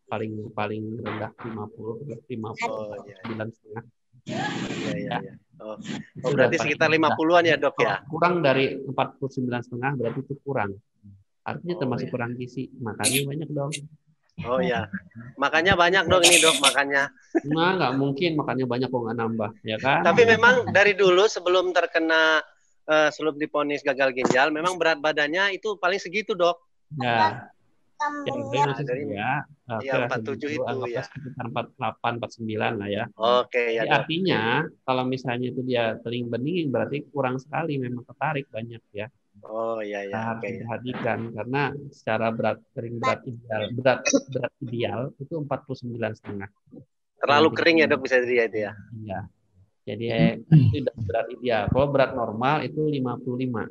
paling rendah 59,5. Iya. Oh, berarti sekitar 50-an ya dok ya. Kurang dari 49,5 berarti itu kurang. Artinya termasuk kurang gizi. Makannya banyak dong. Oh ya, makanya banyak dong ini dok, makannya. Nah, nggak mungkin makannya banyak kok nggak nambah, ya kan? Tapi memang dari dulu sebelum sebelum divonis gagal ginjal, memang berat badannya itu paling segitu dok. Ya. Ya, 47 itu ya. Sekitar 48, 49 lah ya. Oke ya. Artinya kalau misalnya itu dia teling bening berarti kurang sekali memang tertarik banyak ya. Oh iya. Harus diperhatikan karena secara berat ideal itu 49,5. Terlalu kering ya dok bisa jadi itu ya. Iya. Jadi itu berat ideal. Kalau berat normal itu 55.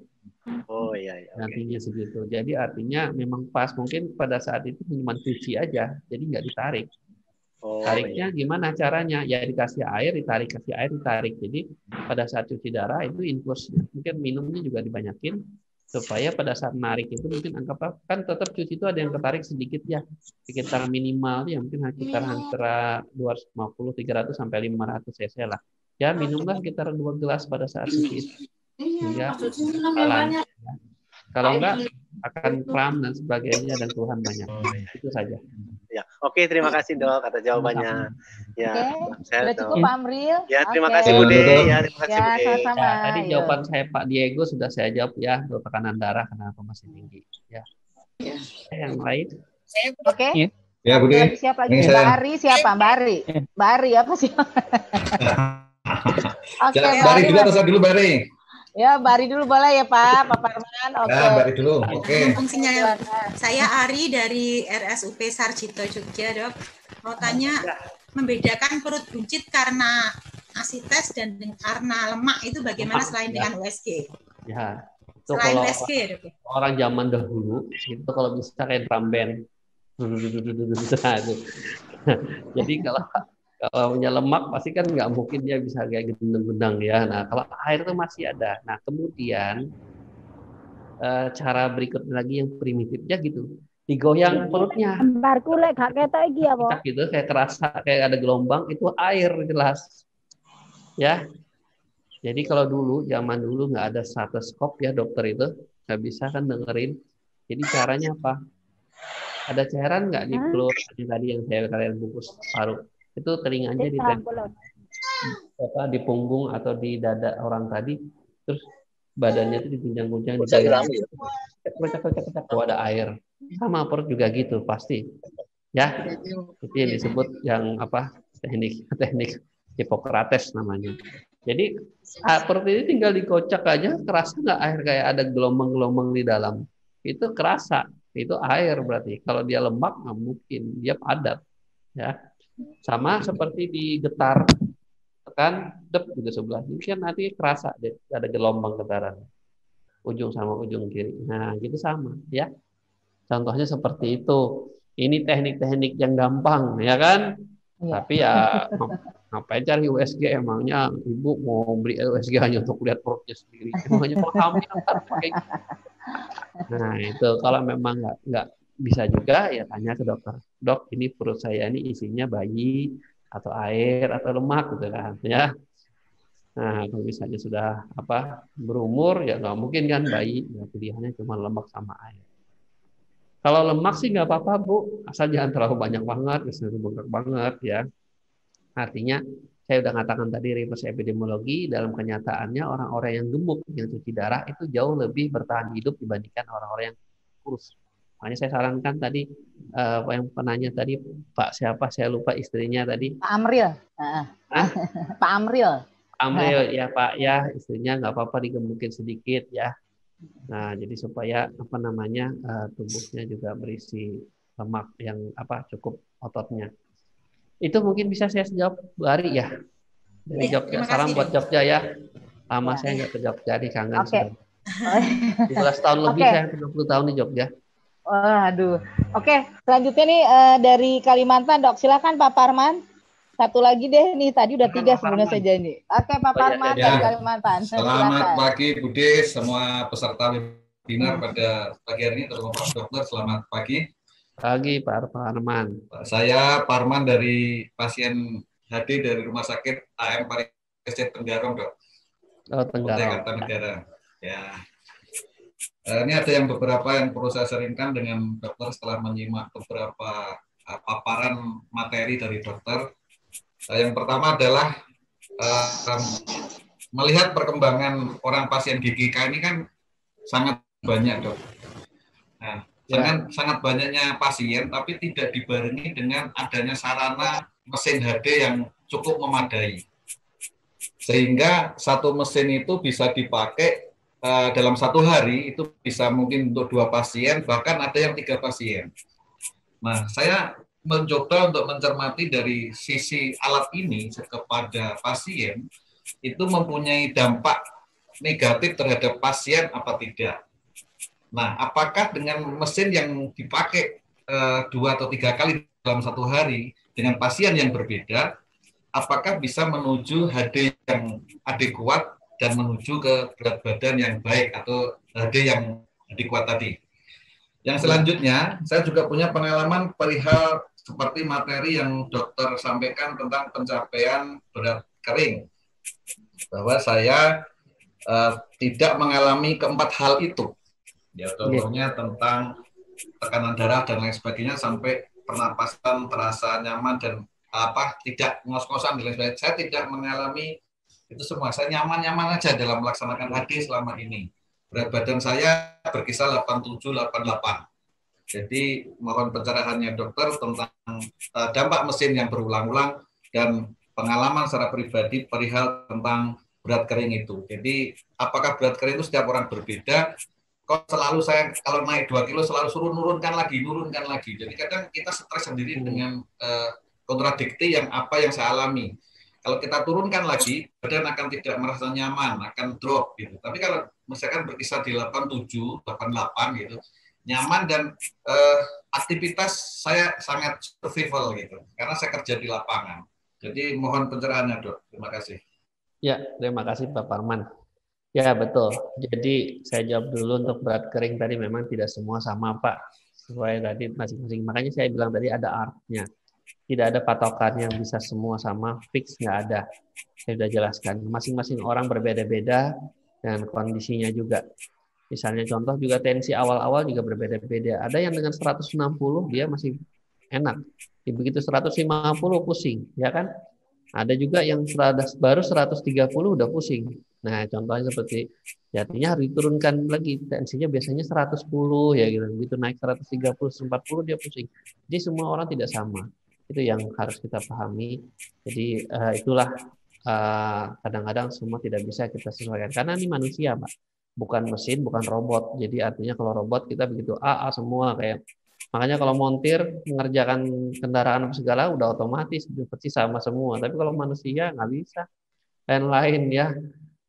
Oh iya. Nantinya segitu. Jadi artinya memang pas, mungkin pada saat itu cuma cuci aja, jadi nggak ditarik. Tariknya gimana caranya? Ya dikasih air, ditarik. Jadi pada saat cuci darah itu infus, mungkin minumnya juga dibanyakin supaya pada saat narik itu mungkin anggap kan tetap cuci itu ada yang ketarik sedikit ya, sekitar minimal ya mungkin sekitar antara 250, 300 sampai 500 cc lah. Ya minumlah sekitar 2 gelas pada saat cuci itu. Hingga jalan. Kalau enggak akan kram dan sebagainya dan keluhan banyak. Itu saja. Ya, oke, terima kasih dok atas jawabannya. Ya, sudah cukup Pak Amril. Ya, terima kasih Bude. Ya, terima kasih Bude. Sama-sama. Tadi jawaban saya Pak Diego sudah saya jawab ya, tekanan darah kenapa masih tinggi. Ya. Yang lain? Oke. Ya Bude. Siapa lagi? Mbak Ari siapa? Mbak Ari apa sih? Oke. Bari dulu atau saya dulu Bari? Ya, Bari dulu boleh ya Pak Parman. Oke. Ya, Bari dulu. Oke. Fungsinya saya Ari dari RSUP Sarjito Jogja, Dok. Mau tanya, membedakan perut buncit karena asites dan karena lemak itu bagaimana selain dengan USG? Ya. Itu Selain kalau USG, Dok. Orang zaman dahulu itu kalau bisa kayak drum band. Jadi kalau punya lemak pasti kan nggak mungkin dia bisa kayak gendang-gendang ya. Nah kalau air itu masih ada. Nah kemudian cara berikutnya lagi yang primitifnya gitu, digoyang perutnya. Barku lek gak ketok iki apa? Gitu kayak kerasa kayak ada gelombang itu air jelas. Ya. Jadi kalau zaman dulu nggak ada stetoskop ya dokter itu nggak bisa kan dengerin. Jadi caranya apa? Ada cairan nggak di perut tadi yang saya kalian bungkus paru? Itu telinganya di punggung atau di dada orang tadi, terus badannya itu diguncang-guncang, dicek-cek, ada air. Sama perut juga gitu pasti. Ya, itu yang disebut yang apa? Teknik Hippocrates namanya. Jadi perut ini tinggal dikocak aja, kerasa nggak air kayak ada gelombang-gelombang di dalam? Itu kerasa, itu air berarti. Kalau dia lemak nggak mungkin, dia padat. Ya, sama seperti digetar, tekan, dep gitu sebelah. Ini kan nanti kerasa ada gelombang getaran, ujung sama ujung kiri. Nah, gitu sama, ya. Contohnya seperti itu. Ini teknik-teknik yang gampang, ya kan? Tapi ya ngapain cari USG, emangnya ibu mau beli USG hanya untuk lihat perutnya sendiri, emangnya kalau hamil kan pakai. Nah itu kalau memang nggak bisa juga ya tanya ke dokter, dok ini perut saya ini isinya bayi atau air atau lemak gitu kan ya. Nah kalau misalnya sudah berumur ya nggak mungkin kan bayi, ya pilihannya cuma lemak sama air. Kalau lemak sih nggak apa-apa Bu, asal jangan terlalu banyak banget, misalnya bengkak banget ya. Artinya saya udah katakan tadi reverse epidemiologi, dalam kenyataannya orang-orang yang gemuk yang cuci darah itu jauh lebih bertahan hidup dibandingkan orang-orang yang kurus. Makanya saya sarankan tadi yang penanya tadi Pak siapa saya lupa istrinya tadi. Pak Amril. Pak Amril. Amril ya Pak ya, istrinya nggak apa-apa digemukin sedikit ya. Nah, jadi supaya tubuhnya juga berisi lemak yang cukup ototnya. Itu mungkin bisa saya jawab Bu Ari ya. Dari Jogja, salam buat Jogja ya. Lama saya nggak ke Jogja nih, kangen sudah. 17 tahun lebih saya 20 tahun di Jogja. Waduh. Oke, selanjutnya nih dari Kalimantan, Dok. Silakan Pak Parman. Satu lagi deh nih, tadi udah 3 sebenarnya saja nih. Oke, Pak Parman dari Kalimantan. Selamat pagi Budi, semua peserta webinar pada pagi hari ini, terutama Pak Dokter, selamat pagi. Pagi Pak Parman. Saya Parman dari pasien HD dari Rumah Sakit AM Parikesit Tenggarong, Dok. Oh, Tenggarong. Kartanegara. Ya. Ini ada beberapa yang perlu saya sharingkan dengan dokter setelah menyimak beberapa paparan materi dari dokter. Yang pertama adalah melihat perkembangan orang pasien GGK ini kan sangat banyak, Dok. Nah, sangat banyaknya pasien, tapi tidak dibarengi dengan adanya sarana mesin HD yang cukup memadai. Sehingga satu mesin itu bisa dipakai dalam satu hari, itu bisa mungkin untuk 2 pasien, bahkan ada yang 3 pasien. Nah, saya mencoba untuk mencermati dari sisi alat ini kepada pasien, itu mempunyai dampak negatif terhadap pasien apa tidak. Nah, apakah dengan mesin yang dipakai 2 atau 3 kali dalam satu hari dengan pasien yang berbeda, apakah bisa menuju HD yang adekuat dan menuju ke berat badan yang baik atau HD yang adekuat tadi. Yang selanjutnya, saya juga punya pengalaman perihal seperti materi yang dokter sampaikan tentang pencapaian berat kering. Bahwa saya tidak mengalami keempat hal itu. Ya, contohnya tentang tekanan darah dan lain sebagainya sampai pernapasan terasa nyaman dan tidak ngos-ngosan dan lain sebagainya. Saya tidak mengalami itu semua. Saya nyaman-nyaman aja dalam melaksanakan HD selama ini. Berat badan saya berkisar 87, 88. Jadi mohon pencerahannya dokter tentang dampak mesin yang berulang-ulang dan pengalaman secara pribadi perihal tentang berat kering itu. Jadi apakah berat kering itu setiap orang berbeda? Kok selalu saya kalau naik 2 kilo selalu suruh nurunkan lagi. Jadi kadang kita stres sendiri dengan kontradikti yang saya alami. Kalau kita turunkan lagi, badan akan tidak merasa nyaman, akan drop gitu. Tapi kalau misalkan berkisar di 87, 88 gitu, nyaman dan aktivitas saya sangat survival gitu. Karena saya kerja di lapangan. Jadi mohon pencerahannya, Dok. Terima kasih. Ya, terima kasih Pak Parman. Ya, betul. Jadi saya jawab dulu untuk berat kering tadi memang tidak semua sama, Pak. Sesuai tadi masing-masing. Makanya saya bilang tadi ada artnya. Tidak ada patokan yang bisa semua sama, fix nggak ada. Saya sudah jelaskan. Masing-masing orang berbeda-beda dan kondisinya juga. Misalnya contoh juga tensi awal-awal juga berbeda-beda. Ada yang dengan 160 dia masih enak. Begitu 150 pusing, ya kan? Ada juga yang baru 130 udah pusing. Nah, contohnya seperti artinya harus diturunkan lagi tensinya, biasanya 110 ya gitu. Begitu naik 130, 140 dia pusing. Jadi semua orang tidak sama. Itu yang harus kita pahami. Jadi itulah kadang-kadang semua tidak bisa kita sesuaikan karena ini manusia, Pak. Bukan mesin, bukan robot. Jadi artinya kalau robot kita begitu A semua kayak. Makanya kalau montir mengerjakan kendaraan apa segala udah otomatis seperti sama semua. Tapi kalau manusia nggak bisa. Lain-lain ya.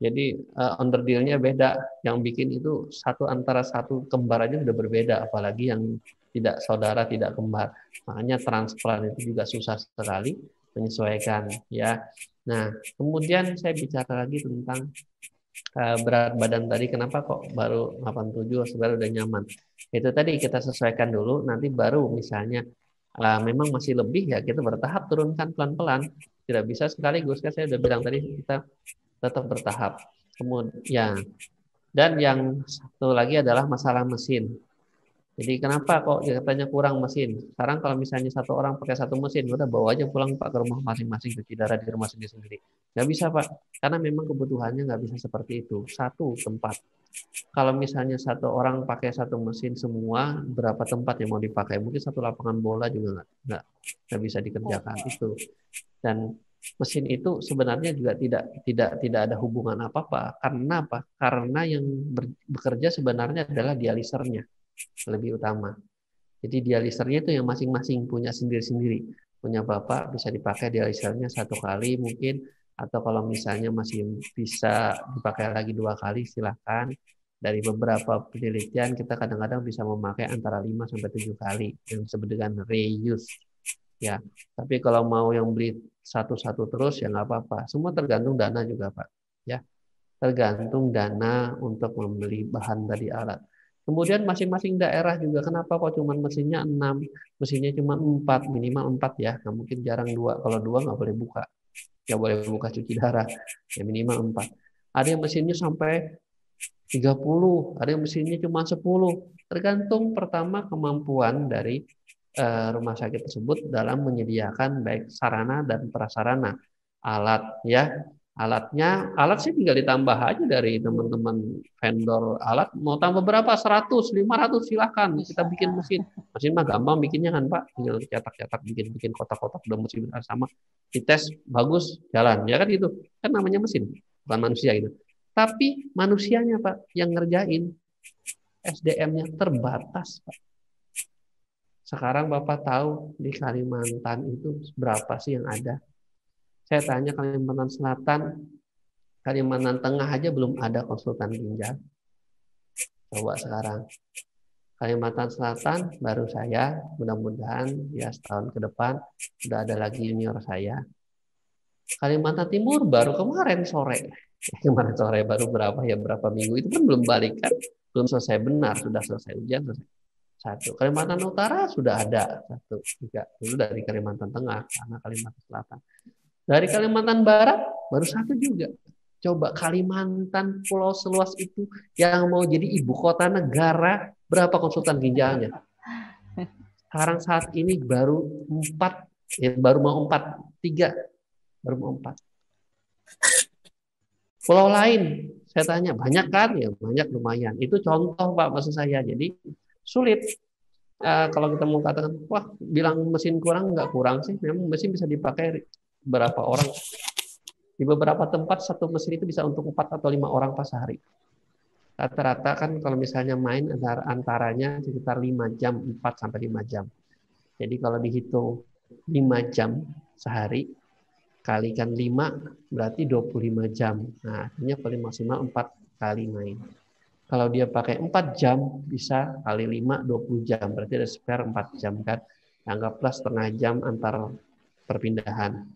Jadi underdeal-nya beda. Yang bikin itu antara satu kembar aja udah berbeda, apalagi yang tidak saudara, tidak kembar. Makanya transplant itu juga susah sekali menyesuaikan ya. Nah, kemudian saya bicara lagi tentang berat badan tadi, kenapa kok baru 87 sebenarnya udah nyaman. Itu tadi kita sesuaikan dulu, nanti baru misalnya memang masih lebih ya kita bertahap turunkan pelan-pelan. Tidak bisa sekaligus, kan saya udah bilang tadi kita tetap bertahap. Kemudian dan yang satu lagi adalah masalah mesin. Jadi kenapa kok katanya kurang mesin? Sekarang kalau misalnya satu orang pakai satu mesin, udah bawa aja pulang Pak ke rumah masing-masing, cuci darah di rumah sendiri-sendiri. Nggak bisa Pak, karena memang kebutuhannya nggak bisa seperti itu. Satu tempat. Kalau misalnya satu orang pakai satu mesin semua, berapa tempat yang mau dipakai? Mungkin satu lapangan bola juga nggak bisa dikerjakan itu. Dan mesin itu sebenarnya juga tidak ada hubungan apa-apa. Karena apa? Karena yang bekerja sebenarnya adalah dialisernya lebih utama. Jadi dialisernya itu yang masing-masing punya sendiri-sendiri. Punya bapak bisa dipakai dialisernya 1 kali mungkin, atau kalau misalnya masih bisa dipakai lagi 2 kali silahkan. Dari beberapa penelitian kita kadang-kadang bisa memakai antara 5 sampai 7 kali yang disebut dengan reuse. Ya, tapi kalau mau yang beli satu-satu terus ya nggak apa-apa. Semua tergantung dana juga Pak. Ya, tergantung dana untuk membeli bahan dari alat. Kemudian masing-masing daerah juga kenapa kok cuma mesinnya 6, mesinnya cuma 4, minimal 4 ya. Nah, mungkin jarang 2. Kalau 2 nggak boleh buka. Nggak boleh buka cuci darah. Ya minimal 4. Ada yang mesinnya sampai 30, ada yang mesinnya cuma 10. Tergantung pertama kemampuan dari rumah sakit tersebut dalam menyediakan baik sarana dan prasarana. Alat ya. Alat sih tinggal ditambah aja dari teman-teman vendor alat. Mau tambah berapa? 100, 500 silahkan. Kita bikin mesin. Mesin mah gampang bikinnya kan Pak. Tinggal cetak-cetak, bikin kotak-kotak udah mesin sama. Dites bagus, jalan. Ya kan gitu. Kan namanya mesin, bukan manusia gitu. Tapi manusianya Pak yang ngerjain, SDM-nya terbatas Pak. Sekarang Bapak tahu di Kalimantan itu berapa sih yang ada? Saya tanya Kalimantan Selatan, Kalimantan Tengah aja belum ada konsultan ginjal. Coba sekarang. Kalimantan Selatan baru saya, mudah-mudahan ya setahun ke depan sudah ada lagi junior saya. Kalimantan Timur baru kemarin sore. Kemarin sore baru berapa minggu itu kan belum balik kan. Belum selesai benar, sudah selesai ujian selesai. 1. Kalimantan Utara sudah ada 1, 3. Dulu dari Kalimantan Tengah, karena Kalimantan Selatan. Dari Kalimantan Barat baru 1 juga. Coba Kalimantan pulau seluas itu yang mau jadi ibu kota negara, berapa konsultan ginjalnya? Sekarang saat ini baru 4, baru mau 4, 3, baru mau 4. Pulau lain, saya tanya banyak kan? Ya banyak lumayan. Itu contoh Pak maksud saya. Jadi sulit. Kalau kita mau katakan, wah bilang mesin kurang, nggak kurang sih. Memang mesin bisa dipakai berapa orang. Di beberapa tempat satu mesin itu bisa untuk 4 atau 5 orang pas sehari. Rata-rata kan kalau misalnya main antaranya sekitar 5 jam, 4 sampai 5 jam. Jadi kalau dihitung 5 jam sehari, kalikan 5 berarti 25 jam. Nah, artinya paling maksimal 4 kali main. Kalau dia pakai 4 jam, bisa kali 5, 20 jam. Berarti ada spare 4 jam kan. Anggaplah setengah jam antar perpindahan.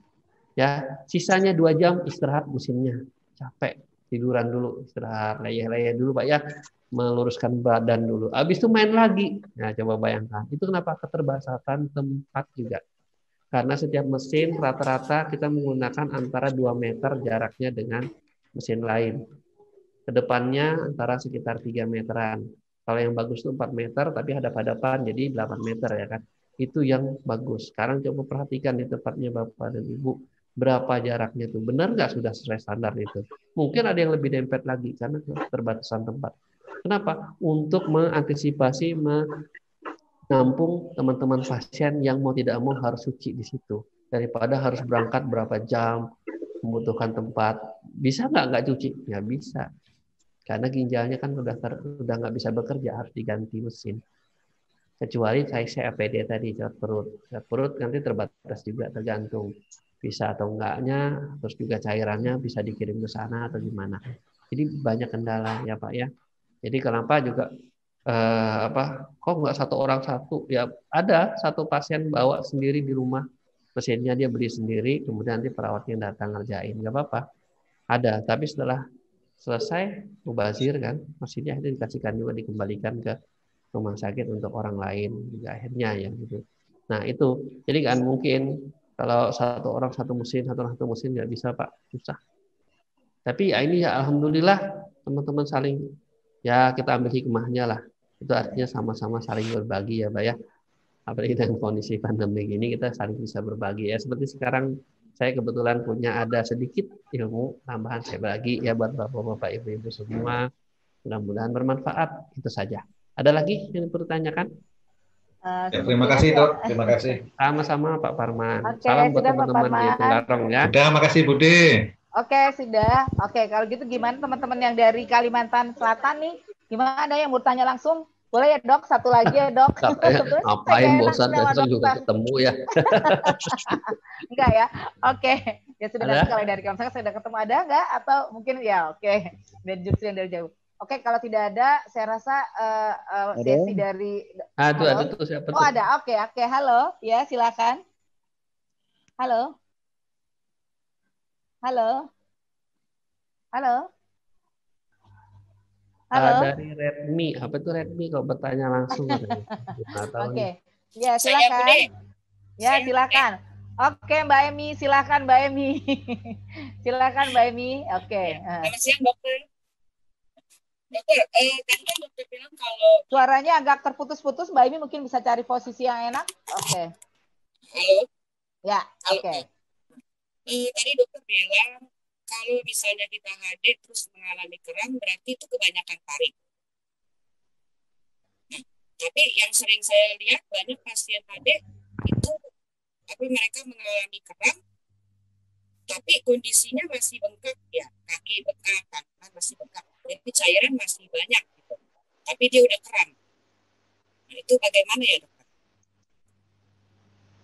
Ya, sisanya 2 jam istirahat mesinnya. Capek, tiduran dulu, istirahat, leyeh-leyeh dulu Pak ya. Meluruskan badan dulu. Habis itu main lagi. Nah, coba bayangkan. Itu kenapa keterbatasan tempat juga. Karena setiap mesin rata-rata kita menggunakan antara 2 meter jaraknya dengan mesin lain. Kedepannya antara sekitar 3 meteran. Kalau yang bagus itu 4 meter, tapi hadap-hadapan jadi 8 meter ya kan. Itu yang bagus. Sekarang coba perhatikan di tempatnya Bapak dan Ibu, berapa jaraknya tuh. Benar nggak sudah sesuai standar itu? Mungkin ada yang lebih dempet lagi karena keterbatasan tempat. Kenapa? Untuk mengantisipasi, menampung teman-teman pasien yang mau tidak mau harus cuci di situ. Daripada harus berangkat berapa jam, membutuhkan tempat. Bisa nggak cuci? Ya bisa. Karena ginjalnya kan udah nggak bisa bekerja, harus diganti mesin. Kecuali saya APD tadi, cat perut nanti terbatas juga, tergantung bisa atau enggaknya, terus juga cairannya bisa dikirim ke sana atau gimana. Jadi banyak kendala ya Pak ya. Jadi kenapa juga kok nggak satu orang satu? Ya ada satu pasien bawa sendiri di rumah, mesinnya dia beli sendiri, kemudian nanti perawatnya datang ngerjain, nggak apa-apa. Ada, tapi setelah selesai mubazir kan, mesinnya itu dikasihkan juga, dikembalikan ke rumah sakit untuk orang lain juga akhirnya ya gitu. Nah itu jadi kan mungkin kalau satu orang satu mesin nggak bisa Pak, susah. Tapi ya ini ya alhamdulillah teman-teman saling ya kita ambil hikmahnya lah. Itu artinya sama-sama saling berbagi ya Pak ya. Apalagi dengan kondisi pandemi ini kita saling bisa berbagi ya. Seperti sekarang saya kebetulan punya ada sedikit ilmu tambahan saya bagi ya buat bapak-bapak ibu-ibu semua. Mudah-mudahan bermanfaat. Itu saja. Ada lagi yang perlu ditanyakan? Ya, terima kasih Dok, terima kasih. Sama-sama Pak Parman. Oke, Salam buat sudah, Pak teman-teman di Parman. Tenggarong ya. Sudah, makasih Budi. Oke, sudah. Oke, kalau gitu gimana teman-teman yang dari Kalimantan Selatan nih? Gimana, ada yang mau tanya langsung? Boleh ya Dok, satu lagi ya Dok. Ngapain bosan, besok juga ketemu ya. Enggak ya? Oke. Ya sudah, nanti kalau dari kamu saya sudah ketemu, ada enggak? Atau mungkin ya oke. Dan justru yang dari jauh. Oke, kalau tidak ada, saya rasa sesi dari... Ada tuh siapa tuh? Oh ada, oke. Halo, ya silakan. Halo. Halo. Dari Redmi. Apa itu Redmi kalau bertanya langsung? Oke. Ya, silakan. Ya, silakan. Oke, Mbak Emi, silakan Mbak Emi. Silakan Mbak Emi. Oke. Selamat siang, Dokter. Dokter, tadi kan dokter bilang kalau suaranya agak terputus-putus, Mbak Emi mungkin bisa cari posisi yang enak. Oke. Halo. Ya, oke. Tadi dokter bilang kalau misalnya kita HD terus mengalami kram, berarti itu kebanyakan tarik. Nah, tapi yang sering saya lihat banyak pasien HD itu mereka mengalami kram, tapi kondisinya masih bengkak ya, kaki bengkak, tangan masih bengkak. Jadi cairan masih banyak gitu. Tapi dia udah kram. Nah, itu bagaimana ya, Dokter?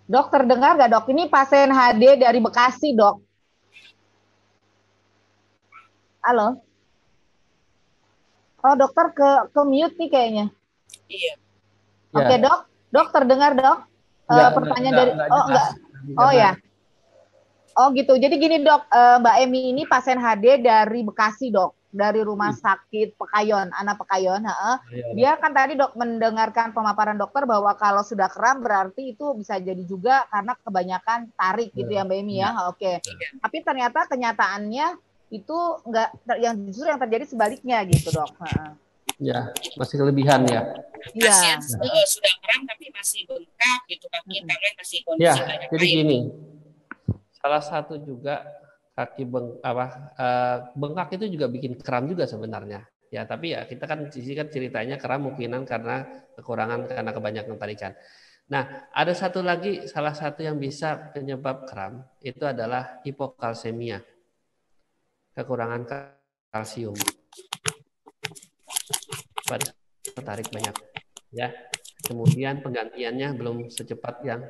Dokter dengar nggak, Dok? Ini pasien HD dari Bekasi, Dok. Halo? Oh, dokter ke mute nih kayaknya. Iya. Oke, Dok. Dokter dengar, Dok? Pertanyaan dari... enggak. Oh, ya. Oh, gitu. Jadi gini, Dok. Mbak Emi ini pasien HD dari Bekasi, Dok. Dari rumah sakit Pekayon, anak Pekayon. Dia kan tadi Dok mendengarkan pemaparan dokter bahwa kalau sudah kram berarti itu bisa jadi juga karena kebanyakan tarik gitu ya Mbak Emi ya. Oke. Tapi ternyata kenyataannya itu enggak, yang justru yang terjadi sebaliknya gitu Dok. Ya, masih kelebihan ya. Pasien sudah kram tapi masih bengkak gitu, kaki tangan masih kondisi ya, banyak jadi air. gini. Salah satu juga kaki bengkak itu juga bikin kram juga sebenarnya. Ya, tapi ya kita kan ceritanya kram mungkinan karena kekurangan karena kebanyakan tarikan. Nah, ada satu lagi, salah satu yang bisa penyebab kram itu adalah hipokalsemia. Kekurangan kalsium. Pada tarik banyak. Ya. Kemudian penggantiannya belum secepat yang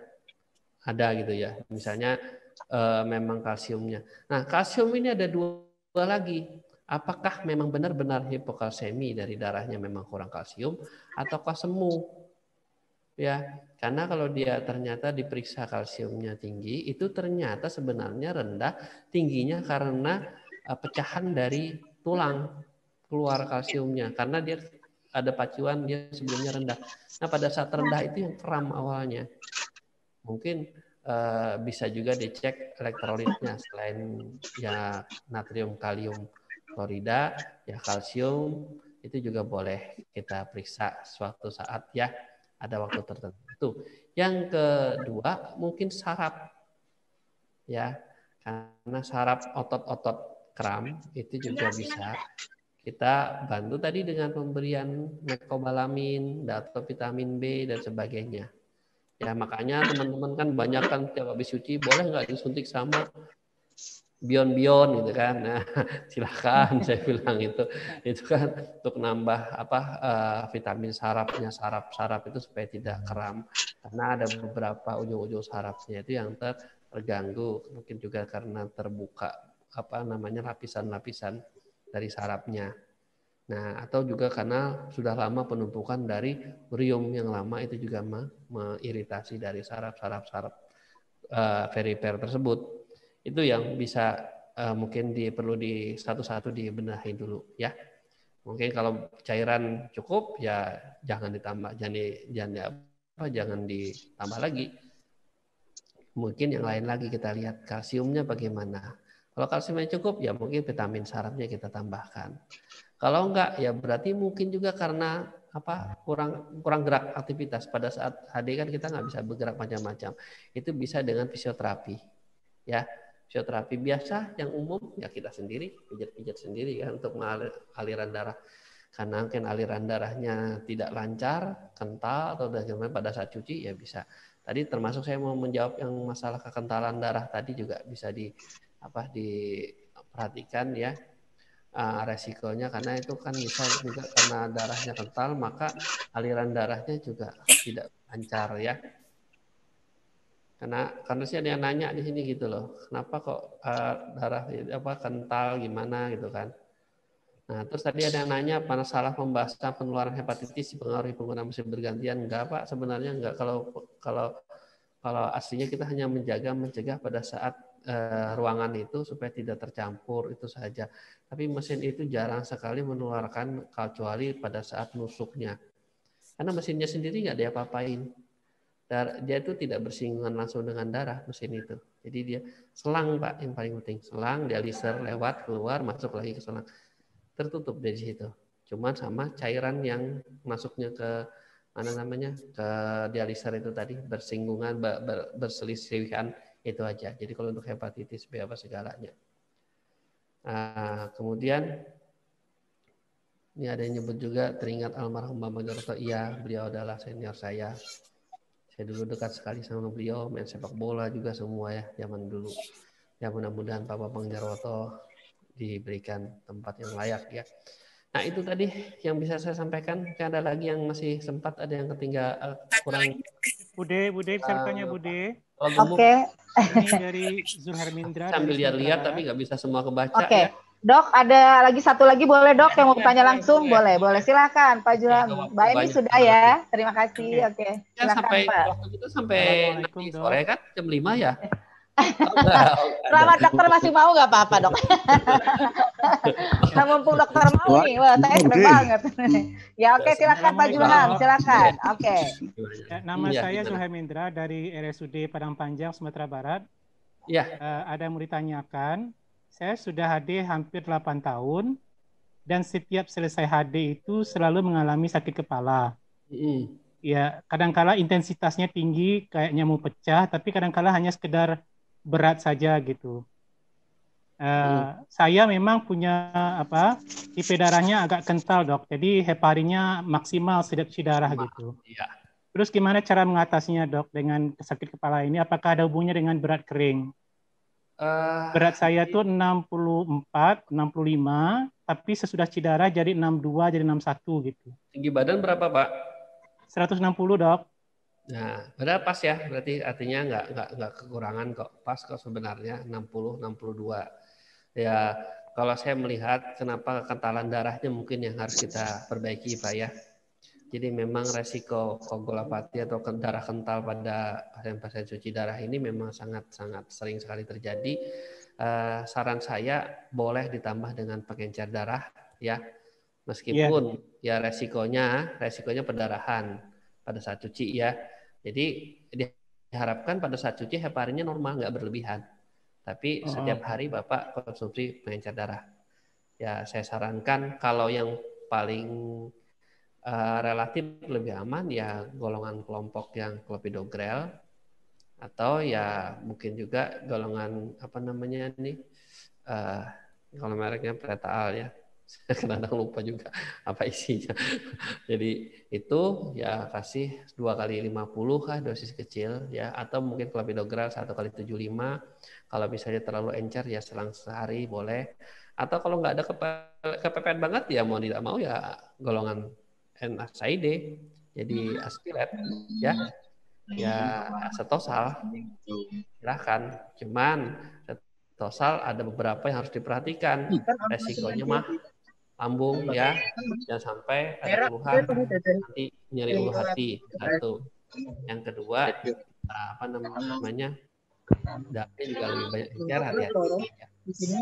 ada gitu ya. Misalnya memang kalsiumnya. Nah, kalsium ini ada dua lagi. Apakah memang benar-benar hipokalsemi dari darahnya memang kurang kalsium ataukah semu? Ya, karena kalau dia ternyata diperiksa kalsiumnya tinggi, itu ternyata sebenarnya rendah, tingginya karena pecahan dari tulang keluar kalsiumnya karena dia ada pacuan, dia sebelumnya rendah. Nah, pada saat rendah itu yang kram awalnya. Mungkin bisa juga dicek elektrolitnya selain ya natrium kalium klorida, ya kalsium itu juga boleh kita periksa suatu saat ya. ada waktu tertentu. Yang kedua mungkin saraf, ya, karena saraf otot-otot kram itu juga bisa kita bantu tadi dengan pemberian mecobalamin atau vitamin B dan sebagainya. Ya makanya teman-teman kan banyak kan tiap habis cuci boleh nggak disuntik sama bion gitu kan. Nah, silakan saya bilang itu kan untuk nambah vitamin sarafnya, saraf itu supaya tidak kram, karena ada beberapa ujung-ujung sarafnya itu yang terganggu, mungkin juga karena terbuka lapisan-lapisan dari sarafnya. Nah, atau juga karena sudah lama penumpukan dari urium yang lama itu juga mengiritasi dari saraf-saraf perifer tersebut. Itu yang bisa mungkin perlu satu-satu dibenahi dulu ya. Mungkin kalau cairan cukup ya jangan ditambah, jangan ditambah lagi. Mungkin yang lain lagi kita lihat kalsiumnya bagaimana. Kalau kalsiumnya cukup ya mungkin vitamin sarafnya kita tambahkan. Kalau enggak ya berarti mungkin juga karena kurang gerak aktivitas. Pada saat HD kan kita nggak bisa bergerak macam-macam. Itu bisa dengan fisioterapi. Ya, fisioterapi biasa yang umum ya kita sendiri pijat-pijat sendiri kan untuk aliran darah. Karena mungkin aliran darahnya tidak lancar, kental atau pada saat cuci ya bisa. Tadi termasuk saya mau menjawab yang masalah kekentalan darah tadi juga bisa diperhatikan ya resikonya, karena itu kan bisa juga karena darahnya kental maka aliran darahnya juga tidak lancar ya. Karena sih ada yang nanya di sini gitu loh, kenapa kok darah kental gimana gitu kan. Nah terus tadi ada yang nanya masalah pembahasan penularan hepatitis dipengaruhi penggunaan mesin bergantian. Enggak Pak, sebenarnya enggak. Kalau aslinya kita hanya mencegah pada saat ruangan itu supaya tidak tercampur itu saja. Tapi mesin itu jarang sekali menularkan kecuali pada saat nusuknya. Karena mesinnya sendiri nggak diapa-apain. Dia itu tidak bersinggungan langsung dengan darah mesin itu. Jadi dia selang Pak yang paling penting. Selang, dialiser lewat, keluar, masuk lagi ke selang. Tertutup dari situ. Cuma sama cairan yang masuknya ke ke dialiser itu tadi bersinggungan, berselisihan itu aja. Jadi kalau untuk hepatitis B segalanya. Kemudian ini ada yang nyebut juga teringat almarhum Bapak Jarwoto. Iya, beliau adalah senior saya. Saya dulu dekat sekali sama beliau, main sepak bola juga semua ya zaman dulu. Ya mudah-mudahan Pak Bambang Jarwoto diberikan tempat yang layak ya. Nah itu tadi yang bisa saya sampaikan. Ada lagi yang masih sempat, ada yang ketinggalan kurang. Bude bisa bertanya Bude. Oke. Ini dari Zulhermindra. Sambil lihat-lihat tapi nggak bisa semua kebaca. Oke. Ya. Dok, ada lagi satu lagi boleh Dok yang mau bertanya langsung? Boleh. Silakan Pak Juhan. Mbak Eni sudah ya. Terima kasih. Oke. Silakan Pak. Waktu kita sampai nanti sore kan jam 5 ya. Selamat dokter masih mau nggak apa-apa Dok? Nah, mumpung dokter mau nih, wah saya seneng banget. Ya oke, silakan Pak Juhan, silakan. Oke. Nama saya Zulhermindra dari RSUD Padang Panjang Sumatera Barat. Ya. Ada yang mau ditanyakan. Saya sudah HD hampir 8 tahun dan setiap selesai HD itu selalu mengalami sakit kepala. Ya, kadang-kala intensitasnya tinggi, kayaknya mau pecah, tapi kadang-kala hanya sekedar berat saja gitu. Saya memang punya tipe darahnya agak kental Dok, jadi heparinya maksimal setiap cuci darah gitu. Ya. Terus gimana cara mengatasinya Dok dengan sakit kepala ini? Apakah ada hubungannya dengan berat kering? Berat saya tuh 64, 65, tapi sesudah cuci darah jadi 62, jadi 61 gitu. Tinggi badan berapa Pak? 160 Dok. Nah, padahal pas ya, berarti artinya nggak kekurangan kok, pas kok sebenarnya 60, 62. Ya, kalau saya melihat kenapa kekentalan darahnya mungkin yang harus kita perbaiki Pak ya. Jadi memang resiko koagulopati atau darah kental pada pasien-pasien cuci darah ini memang sangat-sangat sering sekali terjadi. Saran saya boleh ditambah dengan pengencer darah ya, meskipun ya resikonya pendarahan pada saat cuci ya. Jadi diharapkan pada saat cuci heparinya normal, nggak berlebihan. Tapi setiap hari Bapak konsumsi pengencer darah. Ya saya sarankan kalau yang paling relatif lebih aman ya golongan kelompok yang clopidogrel atau ya mungkin juga golongan apa namanya nih kalau mereknya Pretaal ya. Saya kadang lupa juga apa isinya. Jadi itu ya kasih 2 kali 50 kah dosis kecil ya atau mungkin clopidogrel 1 kali 75. Kalau misalnya terlalu encer ya selang sehari boleh. Atau kalau nggak ada kepepet banget ya mau tidak mau ya golongan NSAID jadi aspirat ya setosal silahkan. Cuman setosal ada beberapa yang harus diperhatikan resikonya mah lambung ya jangan sampai ada keluhan nanti nyeri ulu hati satu. Yang kedua apa namanya darahnya juga lebih banyak encer hati-hati ya.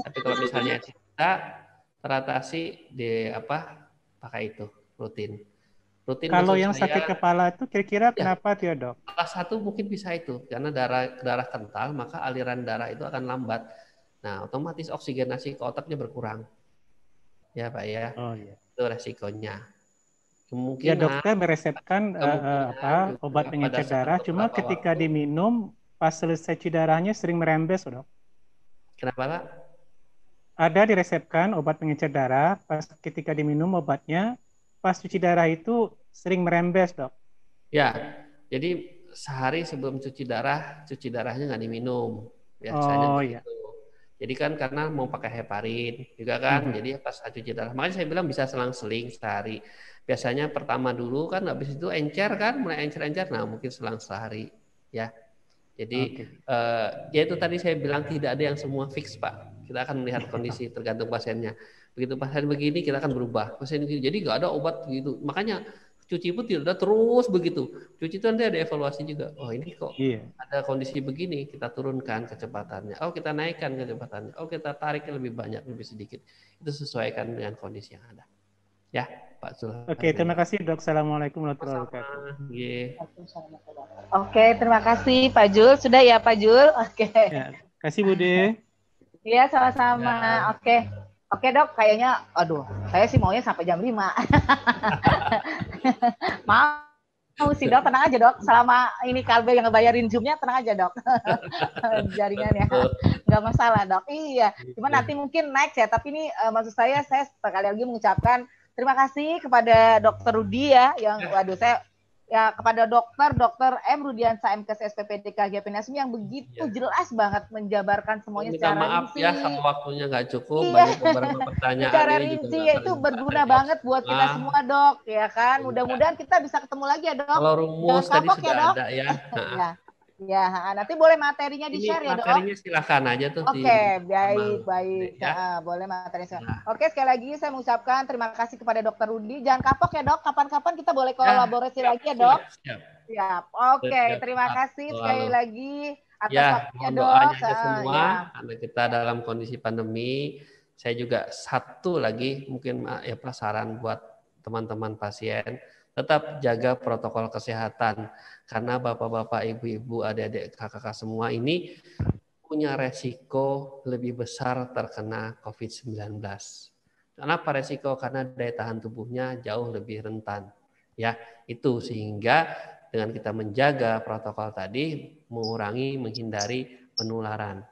Tapi kalau misalnya tidak teratasi di pakai itu rutin. Kalau yang sakit kepala itu kira-kira kenapa dia dok? Salah satu mungkin bisa itu karena darah kental maka aliran darah itu akan lambat. Nah otomatis oksigenasi ke otaknya berkurang. Ya Pak ya. Oh, iya. Itu resikonya. Kemungkinan ya dokter meresepkan obat pengencer darah, cuma ketika diminum pas selesai cuci darahnya sering merembes dok. Kenapa Pak? Ada diresepkan obat pengencer darah, pas ketika diminum obatnya pas cuci darah itu sering merembes dok. Ya, jadi sehari sebelum cuci darahnya nggak diminum. Biasanya iya. Jadi kan karena mau pakai heparin juga kan, jadi pas cuci darah. Makanya saya bilang bisa selang-seling sehari. Biasanya pertama dulu kan, habis itu encer kan, mulai encer-encer, nah mungkin selang sehari ya. Jadi ya itu tadi saya bilang tidak ada yang semua fix Pak. Kita akan melihat kondisi tergantung pasiennya. Begitu pasien begini kita akan berubah. Pasien begini, jadi nggak ada obat gitu. Makanya cuci pun tidak ada terus begitu. Cuci itu nanti ada evaluasi juga. Oh ini kok ada kondisi begini, kita turunkan kecepatannya. Oh kita naikkan kecepatannya. Oh kita tarik lebih banyak, lebih sedikit. Itu sesuaikan dengan kondisi yang ada. Ya Pak Zul. Oke, terima kasih dok. Assalamualaikum warahmatullahi wabarakatuh. Oke, terima kasih Pak Jul. Sudah ya Pak Jul. Oke. Ya, kasih Bude. Iya sama-sama. Oke. Oke dok, kayaknya, aduh, saya sih maunya sampai jam 5. Mau sih dok, tenang aja dok. Selama ini Kalbe yang ngebayarin Zoom-nya, tenang aja dok. Jaringannya, nggak masalah dok. Iya, cuma nanti mungkin next ya. Tapi ini maksud saya sekali lagi mengucapkan terima kasih kepada Dokter Rudi ya, yang waduh saya ya kepada Dokter M. Rudiansa MKes SPPD KGP Nasmi yang begitu jelas banget menjabarkan semuanya secara maaf rinci. Ya kalau waktunya nggak cukup banyak beberapa pertanyaan secara rinci ya itu berguna banget buat kita semua dok ya kan. Mudah-mudahan kita bisa ketemu lagi ya dok. Kalau rumus tadi sudah ada ya. Ya, nanti boleh materinya di-share ya dok. Materinya silakan aja tuh. Oke, baik. Ya. Boleh materinya. Oke, sekali lagi saya mengucapkan terima kasih kepada Dokter Rudi. Jangan kapok ya dok. Kapan-kapan kita boleh kolaborasi lagi ya dok. Siap. Oke, terima kasih sekali lagi atas waktunya dok. Doanya aja semua karena kita dalam kondisi pandemi. Saya juga satu lagi mungkin ya saran buat teman-teman pasien. Tetap jaga protokol kesehatan karena bapak-bapak, ibu-ibu, adik-adik, kakak-kakak semua ini punya resiko lebih besar terkena COVID-19. Kenapa resiko? Karena daya tahan tubuhnya jauh lebih rentan. Ya, itu sehingga dengan kita menjaga protokol tadi menghindari penularan.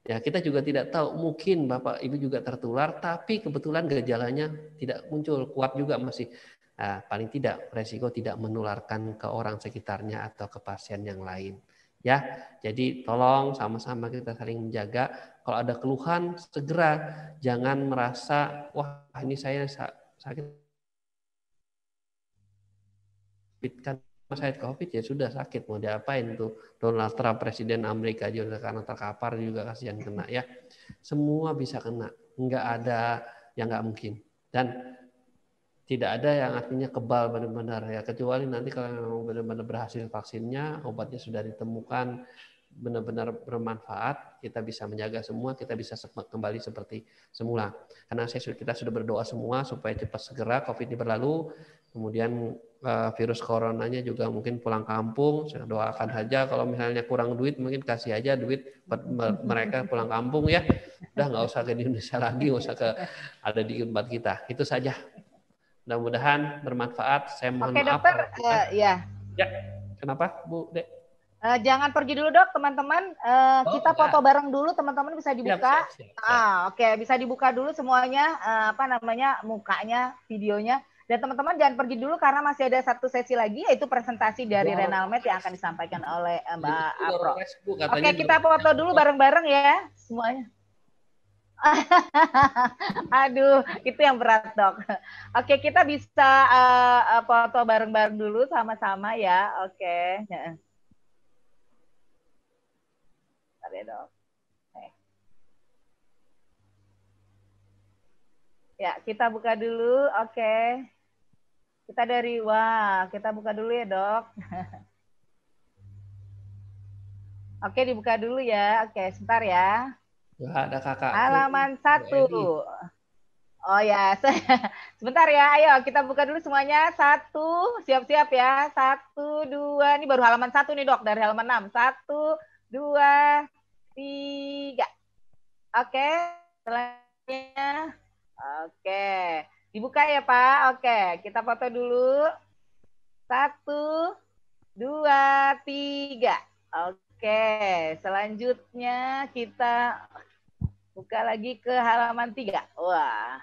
Ya, kita juga tidak tahu, mungkin Bapak Ibu juga tertular tapi kebetulan gejalanya tidak muncul, kuat juga masih. Nah, paling tidak resiko tidak menularkan ke orang sekitarnya atau ke pasien yang lain. Ya, jadi tolong sama-sama kita saling menjaga. Kalau ada keluhan segera, jangan merasa wah ini saya sakit kan saya COVID ya sudah sakit mau diapain tuh. Donald Trump presiden Amerika juga karena terkapar juga kasihan kena ya. Semua bisa kena, nggak ada yang nggak mungkin dan tidak ada yang artinya kebal benar-benar ya, kecuali nanti kalau memang benar-benar berhasil vaksinnya, obatnya sudah ditemukan benar-benar bermanfaat, kita bisa menjaga semua, kita bisa kembali seperti semula. Karena kita sudah berdoa semua supaya cepat segera COVID ini berlalu, kemudian virus coronanya juga mungkin pulang kampung. Saya doakan saja kalau misalnya kurang duit mungkin kasih aja duit mereka pulang kampung ya. Udah nggak usah ke Indonesia lagi, nggak usah ada di tempat kita. Itu saja. Mudah-mudahan bermanfaat. Saya mohon Oke, maaf. dokter, ya. Ya, kenapa Bu Dek? Jangan pergi dulu dok, teman-teman. Kita foto bareng dulu, teman-teman bisa dibuka. Siap. Oke, bisa dibuka dulu semuanya, mukanya, videonya. Dan teman-teman jangan pergi dulu karena masih ada satu sesi lagi, yaitu presentasi dari Renalmed yang akan disampaikan oleh Mbak Afro. Oke, kita foto dulu bareng-bareng ya, semuanya. Aduh, itu yang berat dok. Oke, kita bisa foto bareng-bareng dulu sama-sama ya. Oke. Ya, dok. Ya, kita buka dulu. Oke. Kita buka dulu ya, dok. Oke, dibuka dulu ya. Oke, sebentar ya. Ada kakak. Halaman 1. Oh ya, sebentar ya. Ayo kita buka dulu semuanya. 1, siap-siap ya. 1, 2. Ini baru halaman 1 nih, dok, dari halaman 6. 1, 2, 3. Oke, selanjutnya. Oke, dibuka ya Pak. Oke, kita foto dulu. 1, 2, 3. Oke, selanjutnya kita buka lagi ke halaman 3. Wah,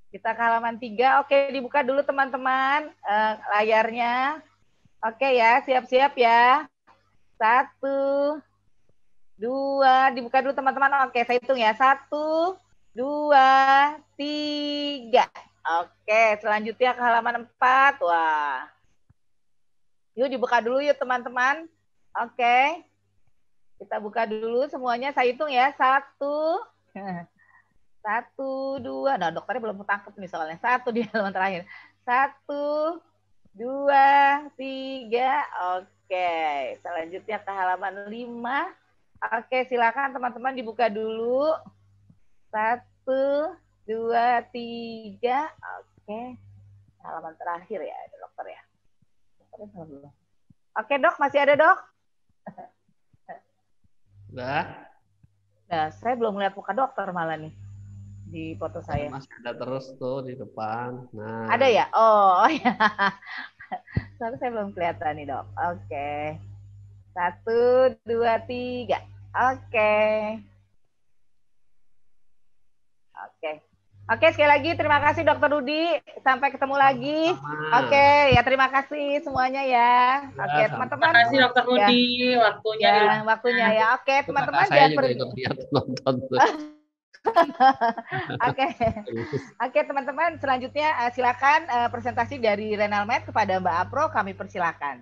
kita ke halaman 3. Oke, dibuka dulu teman-teman layarnya. Oke ya, siap-siap ya. 1, 2, dibuka dulu teman-teman. Oke, saya hitung ya. 1, 2, 3. Oke, selanjutnya ke halaman 4. Wah. Yuk dibuka dulu yuk teman-teman. Oke. Kita buka dulu semuanya. Saya hitung ya. 1, 2. Nah, dokternya belum ketangkep nih soalnya. 1 di halaman terakhir. 1, 2, 3. Oke. Selanjutnya ke halaman 5. Oke, silakan teman-teman dibuka dulu. 1, 2, 3. Oke. Halaman terakhir ya, dokter ya. Oke, dok, masih ada, dok? Udah. Nah, saya belum melihat muka dokter malah nih di foto saya. Masih ada terus tuh di depan. Nah. Ada ya? Oh ya. Soalnya saya belum kelihatan nih, dok. Oke. 1, 2, 3. Oke. Oke, sekali lagi terima kasih Dokter Rudi. Sampai ketemu lagi. Oke, ya terima kasih semuanya ya. Oke, teman-teman. Terima kasih Dokter Rudi, waktunya. Ya, waktunya ya. Oke, teman-teman jangan pergi. Oke, teman-teman. Selanjutnya silakan presentasi dari Renalmed kepada Mbak Afro. Kami persilakan.